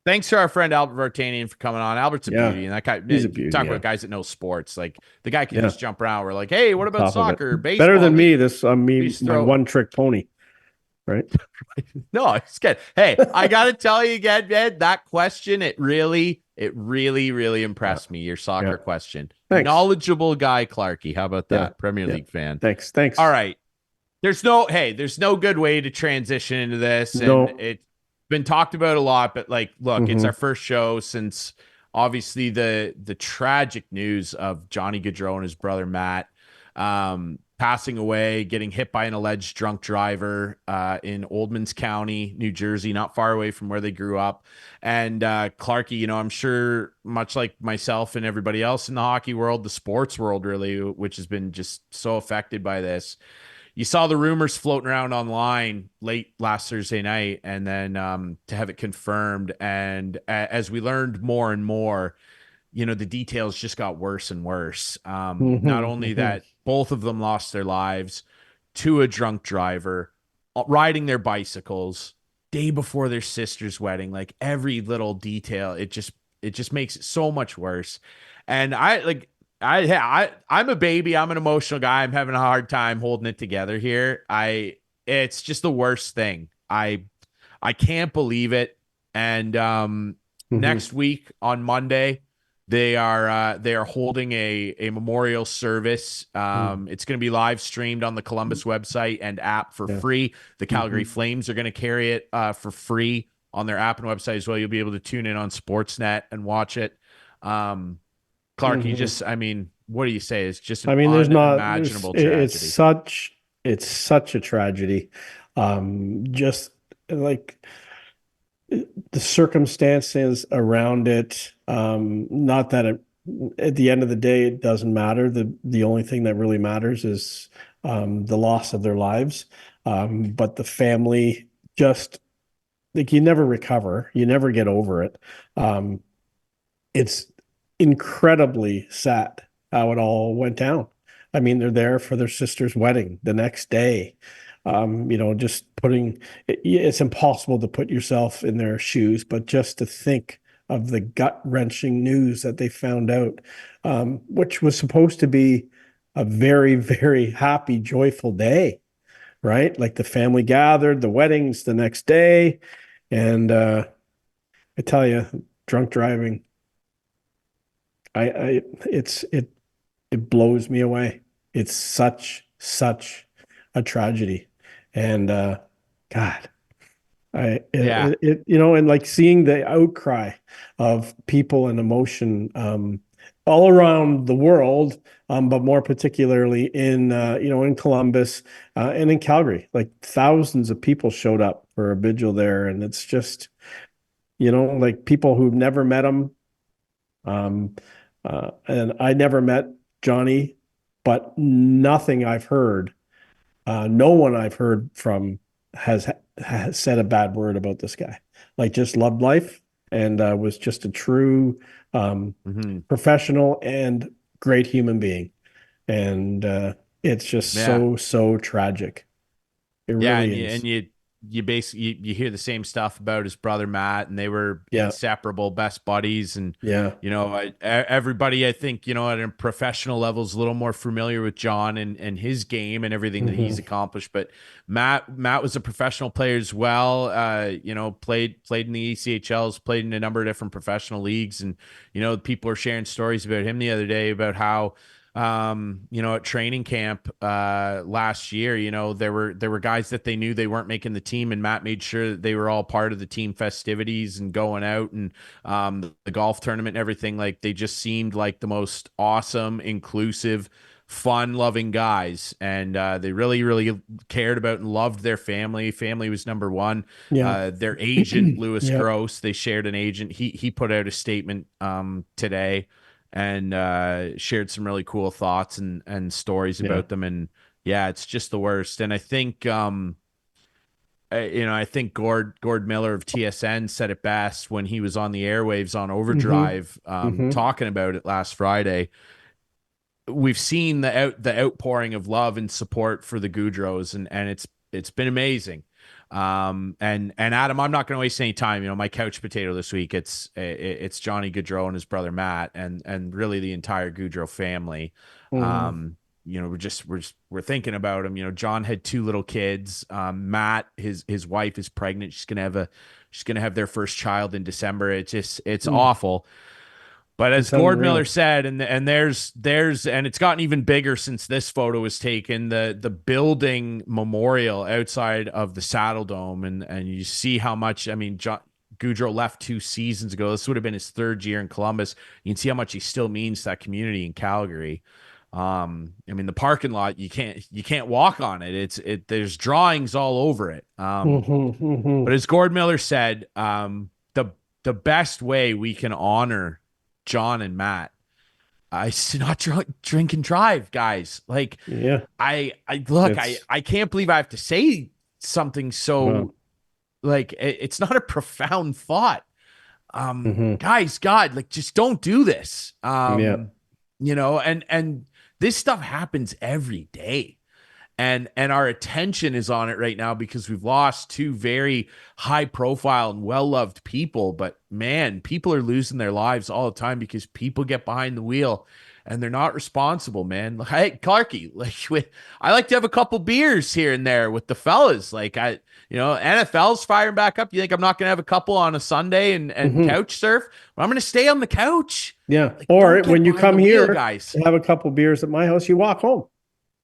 A: Thanks to our friend Albert Vartanian for coming on. Albert's a beauty, and that guy. He's a beauty. Talk about guys that know sports. Like, the guy can just jump around. We're like, hey, what about soccer, baseball?
B: Better than me. My one-trick pony, right?
A: No, it's good. Hey, I got to tell you again, man. That question, it really impressed me. Your soccer question. Thanks. Knowledgeable guy, Clarkey. How about that? Premier League fan.
B: Thanks.
A: All right. There's no good way to transition into this, and it's been talked about a lot, but look, it's our first show since obviously the tragic news of Johnny Gaudreau and his brother Matt passing away, getting hit by an alleged drunk driver in Oldman's County, New Jersey, not far away from where they grew up. And Clarkey, I'm sure much like myself and everybody else in the hockey world, the sports world really, which has been just so affected by this. You saw the rumors floating around online late last Thursday night, and then to have it confirmed. And as we learned more and more, the details just got worse and worse. Not only that, both of them lost their lives to a drunk driver, riding their bicycles, day before their sister's wedding. Like, every little detail, it just makes it so much worse. And I'm a baby. I'm an emotional guy. I'm having a hard time holding it together here. It's just the worst thing. I can't believe it. And next week on Monday, they are holding a memorial service. It's going to be live streamed on the Columbus website and app for free. The Calgary Flames are going to carry it for free on their app and website as well. You'll be able to tune in on Sportsnet and watch it. Clarkey, just, I mean, what do you say? It's just an unimaginable tragedy.
B: It's such a tragedy. Just like the circumstances around it. Not that at the end of the day, it doesn't matter. The only thing that really matters is the loss of their lives. But the family, just like, you never recover, you never get over it. It's incredibly sad how it all went down. I mean, they're there for their sister's wedding the next day. Just it's impossible to put yourself in their shoes, but just to think of the gut-wrenching news that they found out, which was supposed to be a very, very happy, joyful day, right? Like the family gathered, the wedding's the next day. And I tell you, drunk driving, it blows me away. It's such a tragedy. And God, and like seeing the outcry of people and emotion all around the world, but more particularly in Columbus and in Calgary. Like thousands of people showed up for a vigil there, and it's just, like people who've never met him. And I never met Johnny, but nothing I've heard, no one I've heard from has said a bad word about this guy. Like, just loved life and was just a true professional and great human being. And it's just so tragic. It really is.
A: And you basically you hear the same stuff about his brother Matt, and they were inseparable best buddies. And everybody, I think, at a professional level is a little more familiar with John and his game and everything that he's accomplished. But Matt was a professional player as well. Played in the ECHLs, played in a number of different professional leagues, and people are sharing stories about him the other day about how at training camp last year, there were guys that they knew they weren't making the team, and Matt made sure that they were all part of the team festivities and going out and the golf tournament and everything. Like, they just seemed like the most awesome, inclusive, fun-loving guys, and they really, really cared about and loved their family. Family was number one. Their agent, Louis Gross, they shared an agent. He put out a statement today and shared some really cool thoughts and stories about them. And it's just the worst. And I think I think Gord Miller of TSN said it best when he was on the airwaves on Overdrive talking about it last Friday. We've seen the outpouring of love and support for the Gaudreaus, and it's been amazing. And Adam, I'm not going to waste any time. My couch potato this week, it's Johnny Gaudreau and his brother Matt, and really the entire Gaudreau family. We're thinking about him. John had 2 little kids. Matt, his wife is pregnant. She's gonna have their first child in December. It's awful. But as Gord Miller said, and there's and it's gotten even bigger since this photo was taken, the building memorial outside of the Saddle Dome, and you see how much, John Gaudreau left 2 seasons ago. This would have been his 3rd year in Columbus. You can see how much he still means to that community in Calgary. The parking lot, you can't walk on it. There's drawings all over it. But as Gord Miller said, the best way we can honor John and Matt, I not drink and drive, guys. Like, I can't believe I have to say something so like, it's not a profound thought. Guys, God, like, just don't do this. And this stuff happens every day. And our attention is on it right now because we've lost 2 very high profile and well-loved people. But man, people are losing their lives all the time because people get behind the wheel and they're not responsible, man. Like, hey, Clarkey, I like to have a couple beers here and there with the fellas. NFL's firing back up. You think I'm not going to have a couple on a Sunday and couch surf? Well, I'm going to stay on the couch.
B: Yeah. Or when you come here,
A: guys,
B: have a couple beers at my house, you walk home.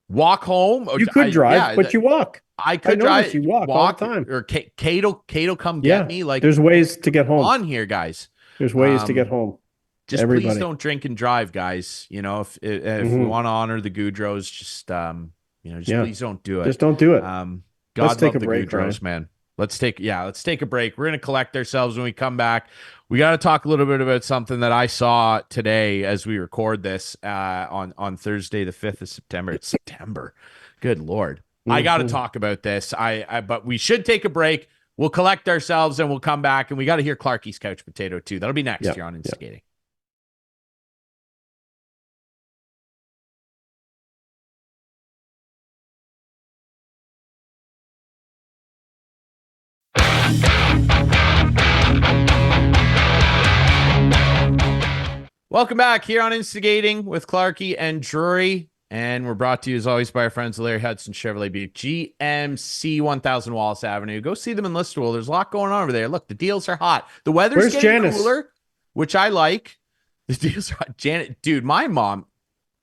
A: Walk home?
B: You could drive, but you walk.
A: I could drive.
B: You walk all the time.
A: Or Kate come get me. Like,
B: there's ways to get home.
A: On here, guys.
B: There's ways to get home.
A: Just please don't drink and drive, guys. If we want to honor the Gaudreaus, just please don't do it.
B: Just don't do it.
A: God love the Gaudreaus, man. Let's take a break. We're gonna collect ourselves when we come back. We got to talk a little bit about something that I saw today as we record this on Thursday, the 5th of September. It's September. Good Lord. I got to talk about this. But we should take a break. We'll collect ourselves and we'll come back, and we got to hear Clarkey's couch potato too. That'll be next here on Instigating. Welcome back here on Instigating with Clarkey and Drury. And we're brought to you, as always, by our friends Larry Hudson Chevrolet Buick, GMC 1000 Wallace Avenue. Go see them in Listowel. There's a lot going on over there. Look, the deals are hot. The weather's getting cooler, which I like. The deals are hot. Janet, dude, my mom,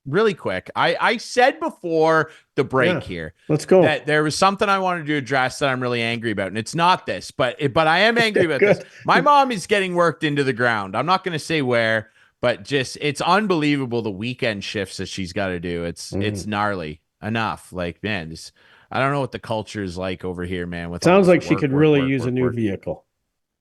A: really quick. I said before the break here.
B: Let's go.
A: That there was something I wanted to address that I'm really angry about. And it's not this, but I am angry about this. My mom is getting worked into the ground. I'm not going to say where. But just, it's unbelievable the weekend shifts that she's got to do. It's gnarly enough. Like, man, I don't know what the culture is like over here, man.
B: Sounds like she could really use a new vehicle.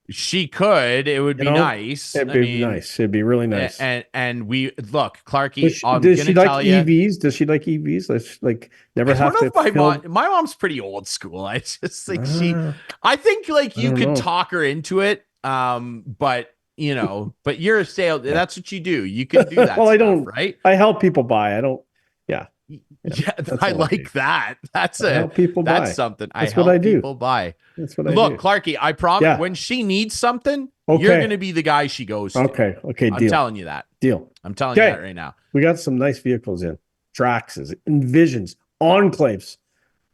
A: She could. It would be nice.
B: It'd be nice. It'd be really nice.
A: And we look, Clarkey.
B: Does she like EVs? Does she like EVs? Like never have to.
A: My mom's pretty old school. I just think I think like you could talk her into it. But you're a sales. Yeah. That's what you do. You can do that.
B: Well,
A: stuff,
B: I don't.
A: Right?
B: I help people buy. I don't. Yeah.
A: I like that. That's
B: help people buy.
A: That's something.
B: That's what I do.
A: People buy.
B: That's what I do.
A: Look, Clarkey, I promise. When she needs something, you're going to be the guy she goes to.
B: Okay. Deal.
A: I'm telling you that.
B: Deal.
A: I'm telling you that right now.
B: We got some nice vehicles in. Traxxas, Envisions, Enclaves.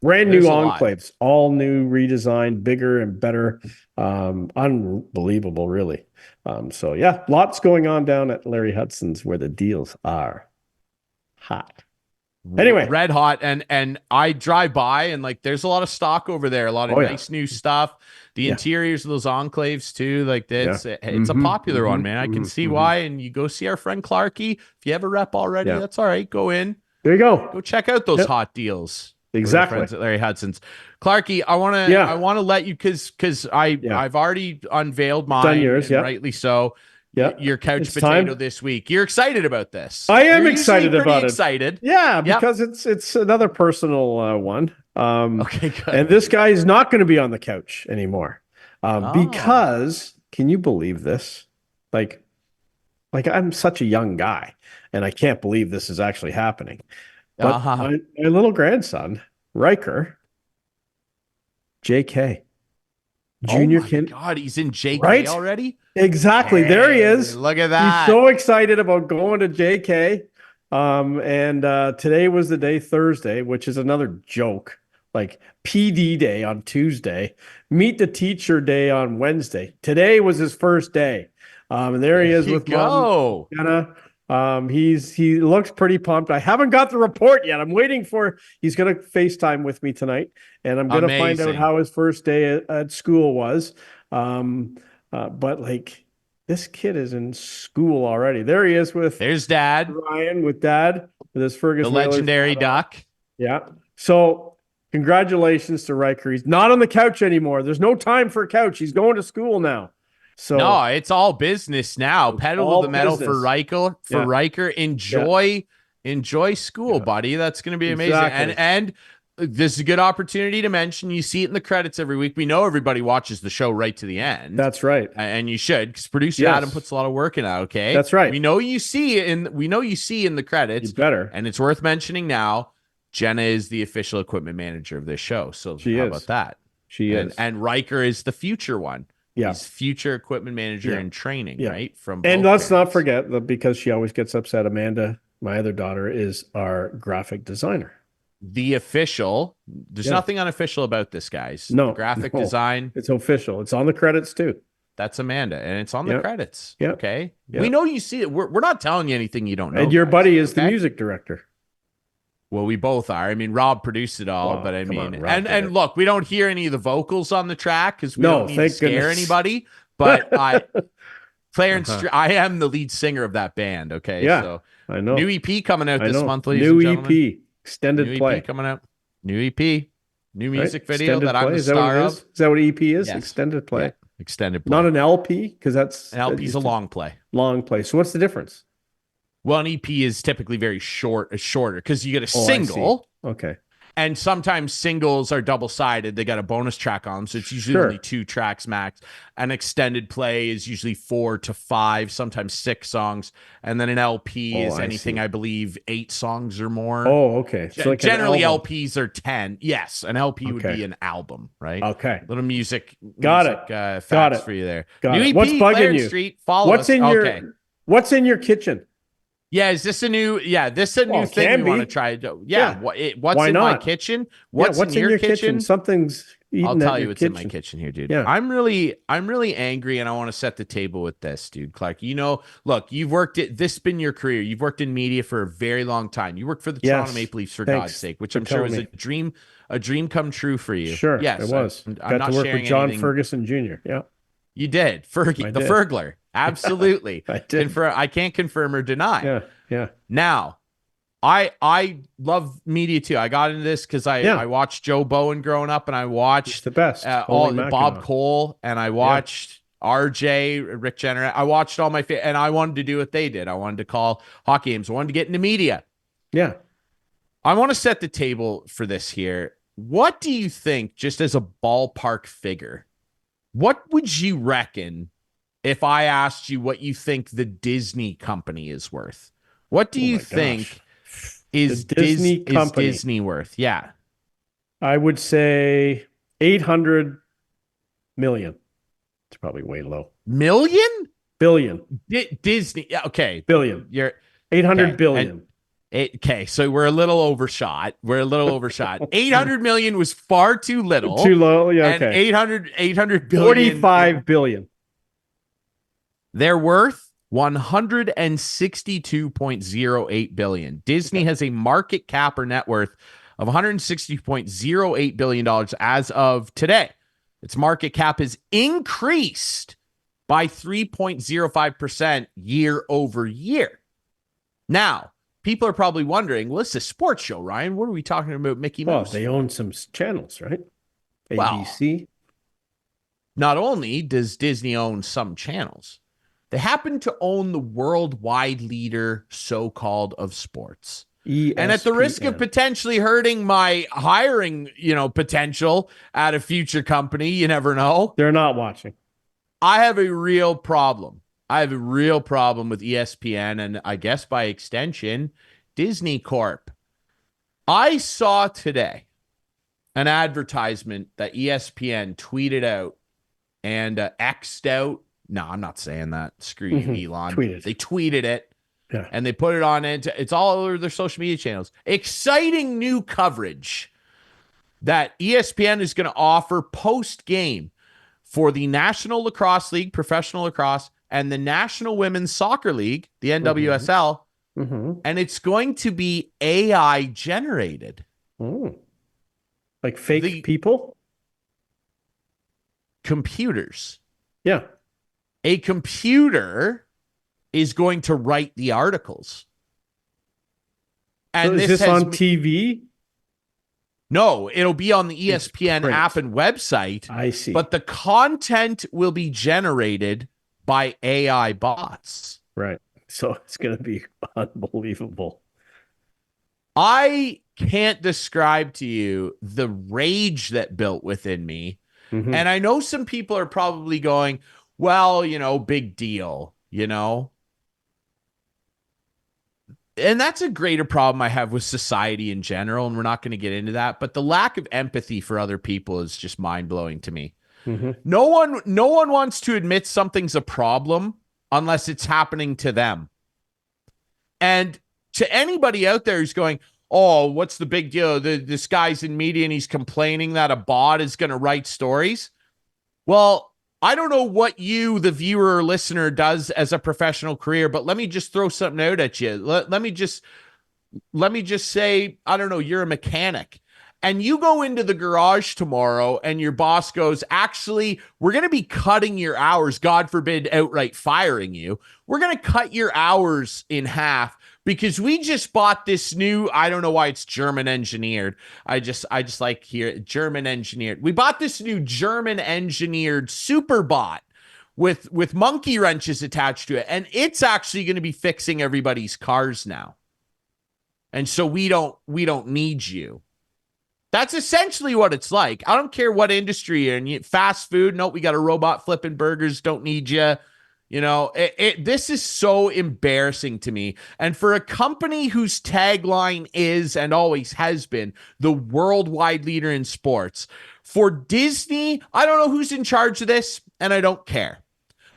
B: Brand new Enclaves, all new, redesigned, bigger and better. Unbelievable, really. Lots going on down at Larry Hudson's where the deals are hot. Anyway,
A: red hot, and I drive by and like there's a lot of stock over there, a lot of nice new stuff. The interiors of those Enclaves too, like it's a popular one, man. I can see why. And you go see our friend Clarkey. If you have a rep already, that's all right. Go in.
B: There you go.
A: Go check out those hot deals.
B: Exactly.
A: Friends at Larry Hudson's. Clarkey, I want to let you because I've already unveiled mine.
B: Done yours,
A: rightly so. Yeah, your couch potato this week. You're excited about this.
B: I am excited about it.
A: Excited,
B: yeah, because it's another personal one.
A: Okay, good.
B: And this guy is not going to be on the couch anymore because can you believe this? Like I'm such a young guy, and I can't believe this is actually happening. But my little grandson, Riker, JK, junior kid.
A: God, he's in JK already?
B: Exactly. Hey, there he is.
A: Look at that.
B: He's so excited about going to JK. And today was the day, Thursday, which is another joke. Like PD day on Tuesday, meet the teacher day on Wednesday. Today was his first day. And there he is with Mom, Jenna. He looks pretty pumped. I haven't got the report yet. I'm waiting for. He's gonna FaceTime with me tonight, and I'm gonna find out how his first day at school was. But like this kid is in school already. There he is
A: there's Dad
B: Ryan with Dad with his Fergus,
A: the legendary Duck.
B: Yeah. So congratulations to Riker. He's not on the couch anymore. There's no time for a couch. He's going to school now. So
A: no, it's all business now. Pedal to the metal for Riker. Riker, enjoy school, buddy. That's going to be amazing.
B: Exactly.
A: And this is a good opportunity to mention. You see it in the credits every week. We know everybody watches the show right to the end.
B: That's right,
A: and you should, because producer Adam puts a lot of work in that. Okay,
B: that's right.
A: We know you see in the credits.
B: You better,
A: and it's worth mentioning now. Jenna is the official equipment manager of this show. So how about that?
B: She is,
A: and Riker is the future one.
B: Yeah.
A: He's future equipment manager in training, right?
B: And let's not forget that because she always gets upset, Amanda My other daughter is our graphic designer.
A: The official. There's nothing unofficial about this, guys.
B: No.
A: The graphic design.
B: It's official. It's on the credits too.
A: That's Amanda, and it's on the credits.
B: Yeah.
A: Okay.
B: Yep.
A: We know you see it. We're not telling you anything you don't know.
B: And your buddy is the music director.
A: Well, we both are. I mean, Rob produced it all, but I mean, and look, we don't hear any of the vocals on the track because we don't need to scare anybody. But Clarence, I am the lead singer of that band. Okay.
B: Yeah.
A: So
B: I know.
A: New EP coming out this month, ladies
B: and
A: gentlemen.
B: New EP, extended play.
A: EP coming out. New EP, new music video that I'm the
B: star
A: of.
B: Is that what EP is?
A: Yes.
B: Extended play.
A: Yeah. Extended play.
B: Not an LP, because that's
A: an LP is a long play.
B: Long play. So what's the difference?
A: Well, an EP is typically very shorter because you get a single.
B: Okay.
A: And sometimes singles are double-sided. They got a bonus track on them, so it's usually only 2 tracks max. An extended play is usually 4 to 5, sometimes 6 songs. And then an LP is anything, I believe, 8 songs or more.
B: Oh, okay.
A: So like generally, LPs are 10. Yes, an LP would be an album, right?
B: Okay.
A: Little music.
B: Got it.
A: Facts for you there.
B: Got
A: New
B: it. What's bugging
A: Clarence
B: you?
A: Street, follow
B: What's
A: us.
B: What's in your kitchen?
A: Yeah, is this a new? Yeah, this is a new thing we want to try. Yeah, what's in my kitchen? What's in your kitchen?
B: Something's.
A: I'll tell you what's in my kitchen here, dude. Yeah. I'm really angry, and I want to set the table with this, dude. Clark, look, you've worked it. This has been your career. You've worked in media for a very long time. You worked for the Toronto Maple Leafs, for God's sake, which I'm sure was a dream come true for you.
B: Sure,
A: yes,
B: it was.
A: I'm
B: got
A: not
B: to work
A: sharing
B: with John
A: anything.
B: Ferguson Jr. Yeah,
A: you did. Fergie, the Fergler. Absolutely.
B: I did.
A: I can't confirm or deny.
B: Yeah.
A: Now, I love media too. I got into this because I watched Joe Bowen growing up, and I watched
B: the best
A: all Bob Cole, and I watched RJ, Rick Jenner. I watched all my and I wanted to do what they did. I wanted to call hockey games. I wanted to get into media.
B: Yeah.
A: I want to set the table for this here. What do you think, just as a ballpark figure, what would you reckon if I asked you what you think the Disney company is worth? What do you think is Disney worth? Yeah.
B: I would say 800 million. It's probably way low. Billion.
A: Disney. Okay.
B: Billion.
A: You're
B: 800 billion.
A: Okay, so we're a little overshot. 800 million was far too little.
B: Too low. Yeah.
A: And
B: okay.
A: 800 billion.
B: 45 billion.
A: They're worth 162.08 billion. Disney has a market cap or net worth of $160.08 billion as of today. Its market cap has increased by 3.05% year over year. Now, people are probably wondering, well, it's a sports show, Ryan. What are we talking about, Mickey Mouse?
B: Well, they own some channels, right? ABC.
A: Well, not only does Disney own some channels, they happen to own the worldwide leader, so-called, of sports. ESPN. And at the risk of potentially hurting my hiring, potential at a future company, you never know.
B: They're not watching.
A: I have a real problem. with ESPN and I guess by extension, Disney Corp. I saw today an advertisement that ESPN tweeted out and X'd out. No, I'm not saying that. Screw you, Elon. They tweeted it.
B: Yeah.
A: And they put it on it's all over their social media channels. Exciting new coverage that ESPN is going to offer post-game for the National Lacrosse League, Professional Lacrosse, and the National Women's Soccer League, the NWSL.
B: Mm-hmm.
A: And it's going to be AI generated.
B: Like fake people?
A: Computers.
B: Yeah.
A: A computer is going to write the articles. And
B: so is this on TV?
A: No, it'll be on the ESPN app and website.
B: I see.
A: But the content will be generated by AI bots.
B: Right. So it's going to be unbelievable.
A: I can't describe to you the rage that built within me.
B: Mm-hmm.
A: And I know some people are probably going, well, big deal, And that's a greater problem I have with society in general, and we're not going to get into that. But the lack of empathy for other people is just mind-blowing to me.
B: Mm-hmm.
A: No one wants to admit something's a problem unless it's happening to them. And to anybody out there who's going, oh, what's the big deal? This guy's in media and he's complaining that a bot is going to write stories. Well, I don't know what you, the viewer or listener, does as a professional career, but let me just throw something out at you. Let me just say, I don't know, you're a mechanic and you go into the garage tomorrow and your boss goes, actually, we're going to be cutting your hours. God forbid, outright firing you. We're going to cut your hours in half because we just bought this new, I don't know why it's German engineered. I just like here, German engineered. We bought this new German engineered super bot with monkey wrenches attached to it. And it's actually going to be fixing everybody's cars now. And so we don't need you. That's essentially what it's like. I don't care what industry you're in. Fast food, nope, we got a robot flipping burgers, don't need you. You know, this is so embarrassing to me. And for a company whose tagline is and always has been the worldwide leader in sports, for Disney, I don't know who's in charge of this, and I don't care.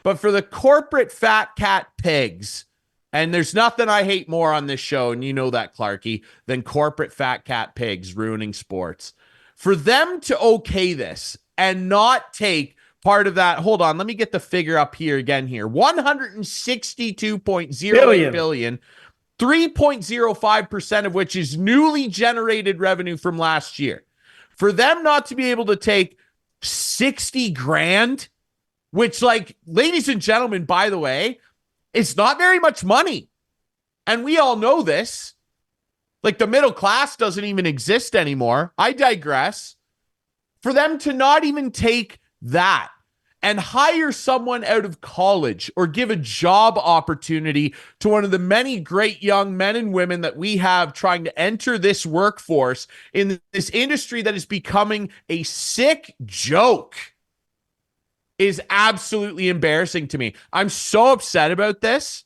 A: But for the corporate fat cat pigs, and there's nothing I hate more on this show, and you know that, Clarkey, than corporate fat cat pigs ruining sports. For them to okay this and not take part of that, hold on, let me get the figure up here again here. $162.08 billion, 3.05% of which is newly generated revenue from last year. For them not to be able to take 60 grand, which, like, ladies and gentlemen, by the way, it's not very much money. And we all know this. Like, the middle class doesn't even exist anymore. I digress. For them to not even take that and hire someone out of college or give a job opportunity to one of the many great young men and women that we have trying to enter this workforce in this industry that is becoming a sick joke is absolutely embarrassing to me. I'm so upset about this,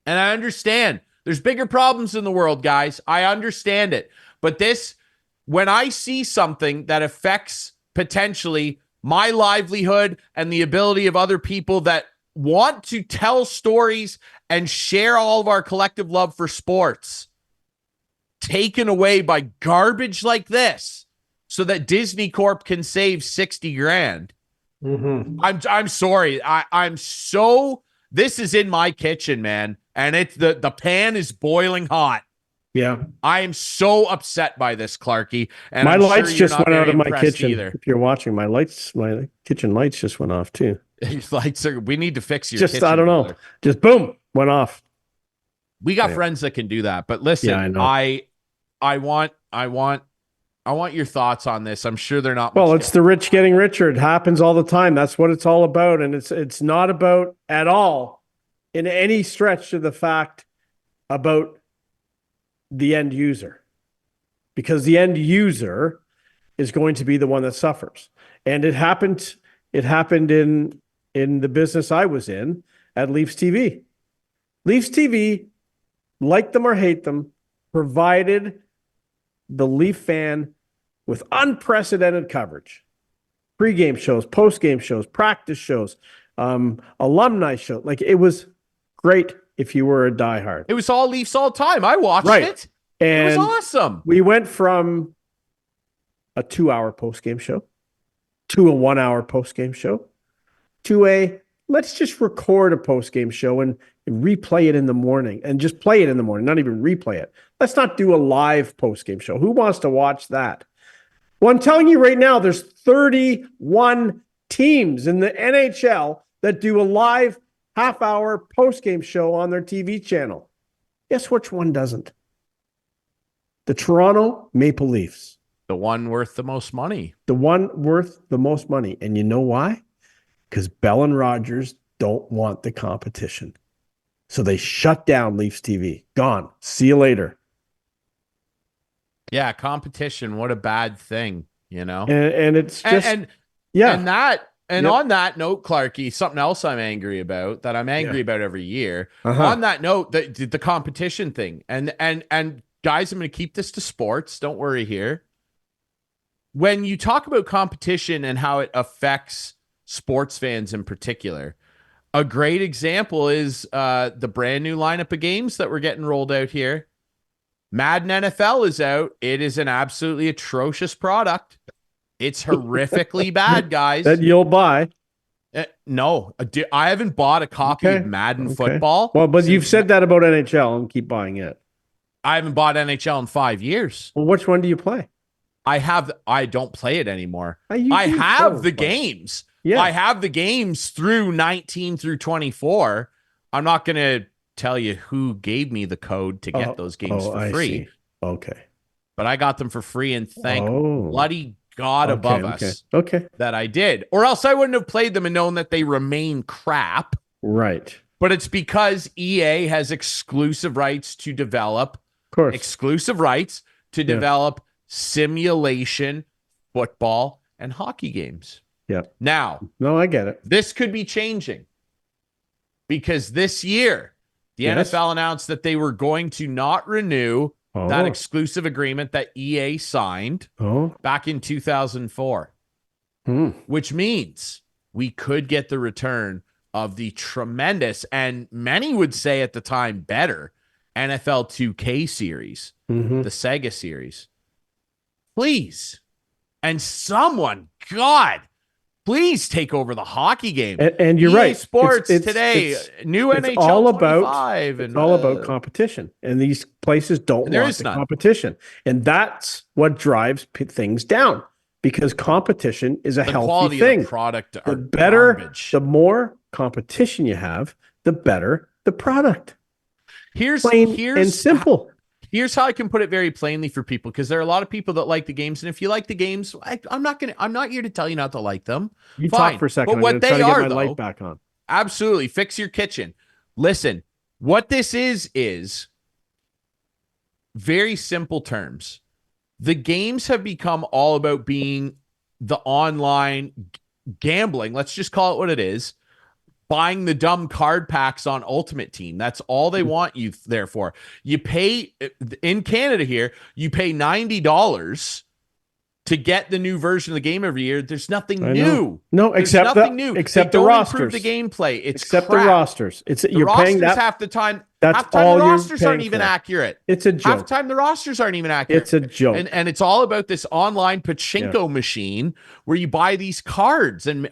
A: and I understand. There's bigger problems in the world, guys. I understand it. But this, when I see something that affects potentially my livelihood and the ability of other people that want to tell stories and share all of our collective love for sports taken away by garbage like this so that Disney Corp can save 60 grand. Mm-hmm. I'm sorry. I'm so, this is in my kitchen, man. And it's the pan is boiling hot.
B: Yeah.
A: I am so upset by this, Clarkey. And
B: my lights just went out of my kitchen.
A: Either.
B: If you're watching, my kitchen lights just went off too.
A: Lights are, we need to fix your
B: just,
A: kitchen.
B: I don't know. Color. Just boom, went off.
A: We got friends that can do that. But listen, I want your thoughts on this. I'm sure they're not.
B: Well, it's the rich getting richer. It happens all the time. That's what it's all about. And it's not about at all in any stretch of the fact about the end user, because the end user is going to be the one that suffers. And it happened in the business I was in at Leafs TV. Leafs TV, like them or hate them, provided the Leaf fan with unprecedented coverage. Pre-game shows, post-game shows, practice shows, alumni shows. Like, it was great if you were a diehard.
A: It was all Leafs all the time. I watched it.
B: And
A: it was awesome.
B: We went from a 2-hour post-game show to a 1-hour post-game show to a, let's just record a post-game show and replay it in the morning, and just play it in the morning, not even replay it. Let's not do a live post-game show. Who wants to watch that? Well, I'm telling you right now, there's 31 teams in the NHL that do a live half-hour post-game show on their TV channel. Guess which one doesn't? The Toronto Maple Leafs.
A: The one worth the most money.
B: The one worth the most money. And you know why? Because Bell and Rogers don't want the competition. So they shut down Leafs TV. Gone. See you later.
A: Yeah, competition. What a bad thing, you know?
B: And it's just...
A: And on that note, Clarkey, something else I'm angry about, that I'm angry about every year. On that note, the competition thing. And guys, I'm going to keep this to sports. Don't worry here. When you talk about competition and how it affects sports fans in particular, A great example is the brand new lineup of games that we're getting rolled out here. Madden NFL is out. It is an absolutely atrocious product. It's horrifically bad, guys.
B: That you'll buy.
A: No, I haven't bought a copy of Madden football.
B: Well, but you've said that about NHL and keep buying it.
A: I haven't bought NHL in 5 years.
B: Well, which one do you play?
A: I don't play it anymore. I have the games. Yeah. I have the games through 19 through 24. I'm not going to tell you who gave me the code to get those games for free.
B: Okay.
A: But I got them for free, and thank bloody God above us that I did. Or else I wouldn't have played them and known that they remain crap.
B: Right.
A: But it's because EA has exclusive rights to develop simulation football and hockey games.
B: Yeah.
A: Now,
B: I get it.
A: This could be changing because this year the NFL announced that they were going to not renew that exclusive agreement that EA signed back in 2004, which means we could get the return of the tremendous, and many would say at the time better, NFL 2K series, the Sega series. Please. And someone, God, please take over the hockey game.
B: And you're right.
A: Sports today, new NHL
B: all about,
A: 25.
B: It's all about competition. And these places don't want the competition. And that's what drives things down, because competition is a healthy thing.
A: Of the product
B: the better, garbage. The more competition you have, the better the product.
A: Here's
B: and simple.
A: Here's how I can put it very plainly for people, because there are a lot of people that like the games, and if you like the games, I'm not here to tell you not to like them.
B: You talk for a second.
A: But what they are, though,
B: light back on.
A: Absolutely, fix your kitchen. Listen, what this is very simple terms. The games have become all about being the online gambling. Let's just call it what it is. Buying the dumb card packs on Ultimate Team. That's all they want you there for. You pay, in Canada here, you pay $90 to get the new version of the game every year. There's nothing new.
B: No, except the rosters.
A: The gameplay. It's
B: except
A: crap.
B: The rosters. You're paying that
A: half the time.
B: That's
A: half the time
B: all
A: the
B: you're
A: rosters aren't even
B: for.
A: Accurate.
B: It's a joke.
A: Half the time the rosters aren't even accurate.
B: It's a joke.
A: And it's all about this online pachinko machine where you buy these cards and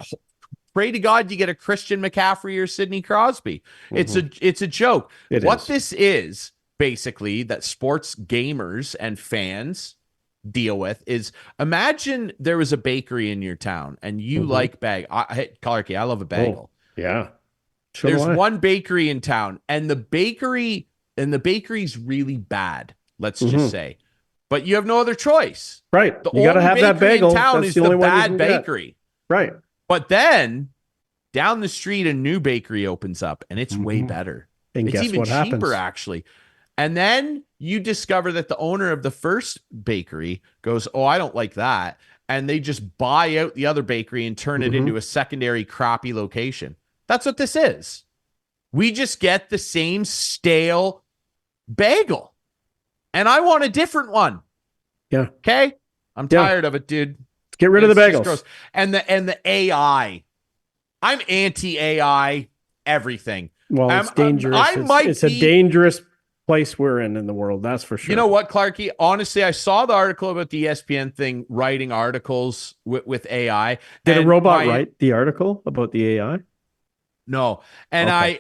A: pray to God you get a Christian McCaffrey or Sidney Crosby. It's a joke. This is basically that sports gamers and fans deal with is, imagine there was a bakery in your town and you like Clarkey, I love a bagel.
B: Yeah.
A: There's one bakery in town, and the bakery's really bad, let's just say. But you have no other choice.
B: Right. You got to have that bagel.
A: In town is the bad bakery.
B: Right.
A: But then down the street, a new bakery opens up, and it's way better.
B: And
A: it's even cheaper,
B: happens?
A: actually. And then you discover that the owner of the first bakery goes, "Oh, I don't like that." And they just buy out the other bakery and turn it into a secondary crappy location. That's what this is. We just get the same stale bagel. And I want a different one.
B: Yeah.
A: Okay? I'm tired of it, dude.
B: Get rid of the bagels.
A: And the AI. I'm anti-AI everything.
B: Well, it's dangerous. It's a dangerous place we're in the world. That's for sure.
A: You know what, Clarkey? Honestly, I saw the article about the ESPN thing, writing articles with AI.
B: Did a robot write the article about the AI?
A: No. And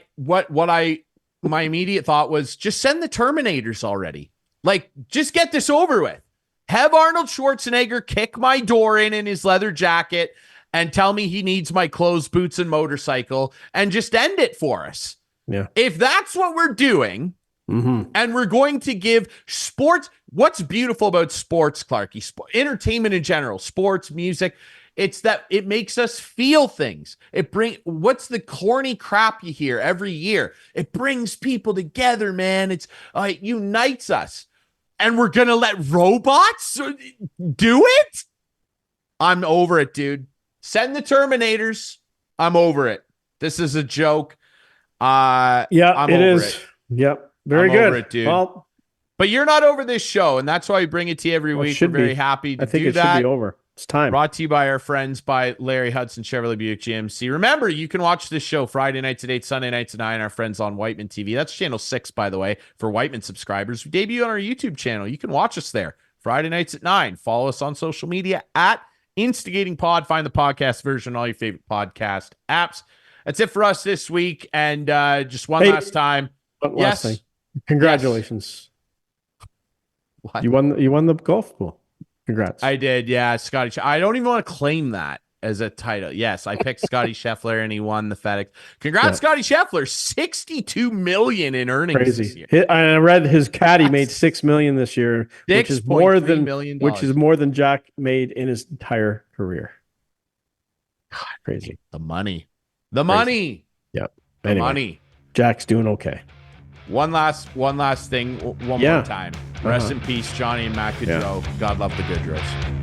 A: my immediate thought was, just send the Terminators already. Like, just get this over with. Have Arnold Schwarzenegger kick my door in his leather jacket and tell me he needs my clothes, boots, and motorcycle, and just end it for us.
B: Yeah.
A: If that's what we're doing, and we're going to give sports, what's beautiful about sports, Clarkey, entertainment in general, sports, music, it's that it makes us feel things. What's the corny crap you hear every year? It brings people together, man. It unites us. And we're going to let robots do it? I'm over it, dude. Send the Terminators. I'm over it. This is a joke.
B: I'm over it. Yep. Very good.
A: Over it, dude. Well, but you're not over this show, and that's why we bring it to you every week. We're very happy to do that.
B: I think it should be over. It's time.
A: Brought to you by our friends by Larry Hudson, Chevrolet Buick GMC. Remember, you can watch this show Friday nights at 8, Sunday nights at 9, our friends on Whiteman TV. That's channel 6, by the way, for Whiteman subscribers. We debut on our YouTube channel. You can watch us there Friday nights at 9. Follow us on social media at Instigating Pod. Find the podcast version on all your favorite podcast apps. That's it for us this week. And just one last time.
B: Last thing. Congratulations.
A: Yes. What?
B: You won the golf pool. Congrats.
A: I did, yeah. Scotty. I don't even want to claim that as a title. Yes, I picked Scotty Scheffler and he won the FedEx. Congrats, Scotty Scheffler. $62 million in earnings this year.
B: I read his caddy made $6 million this year, which is more than Jack made in his entire career.
A: God, crazy. The money. Yep.
B: Anyway,
A: money.
B: Jack's doing okay.
A: One last thing, one more time. Rest in peace, Johnny and Matt Gaudreau. God love the Gaudreaus.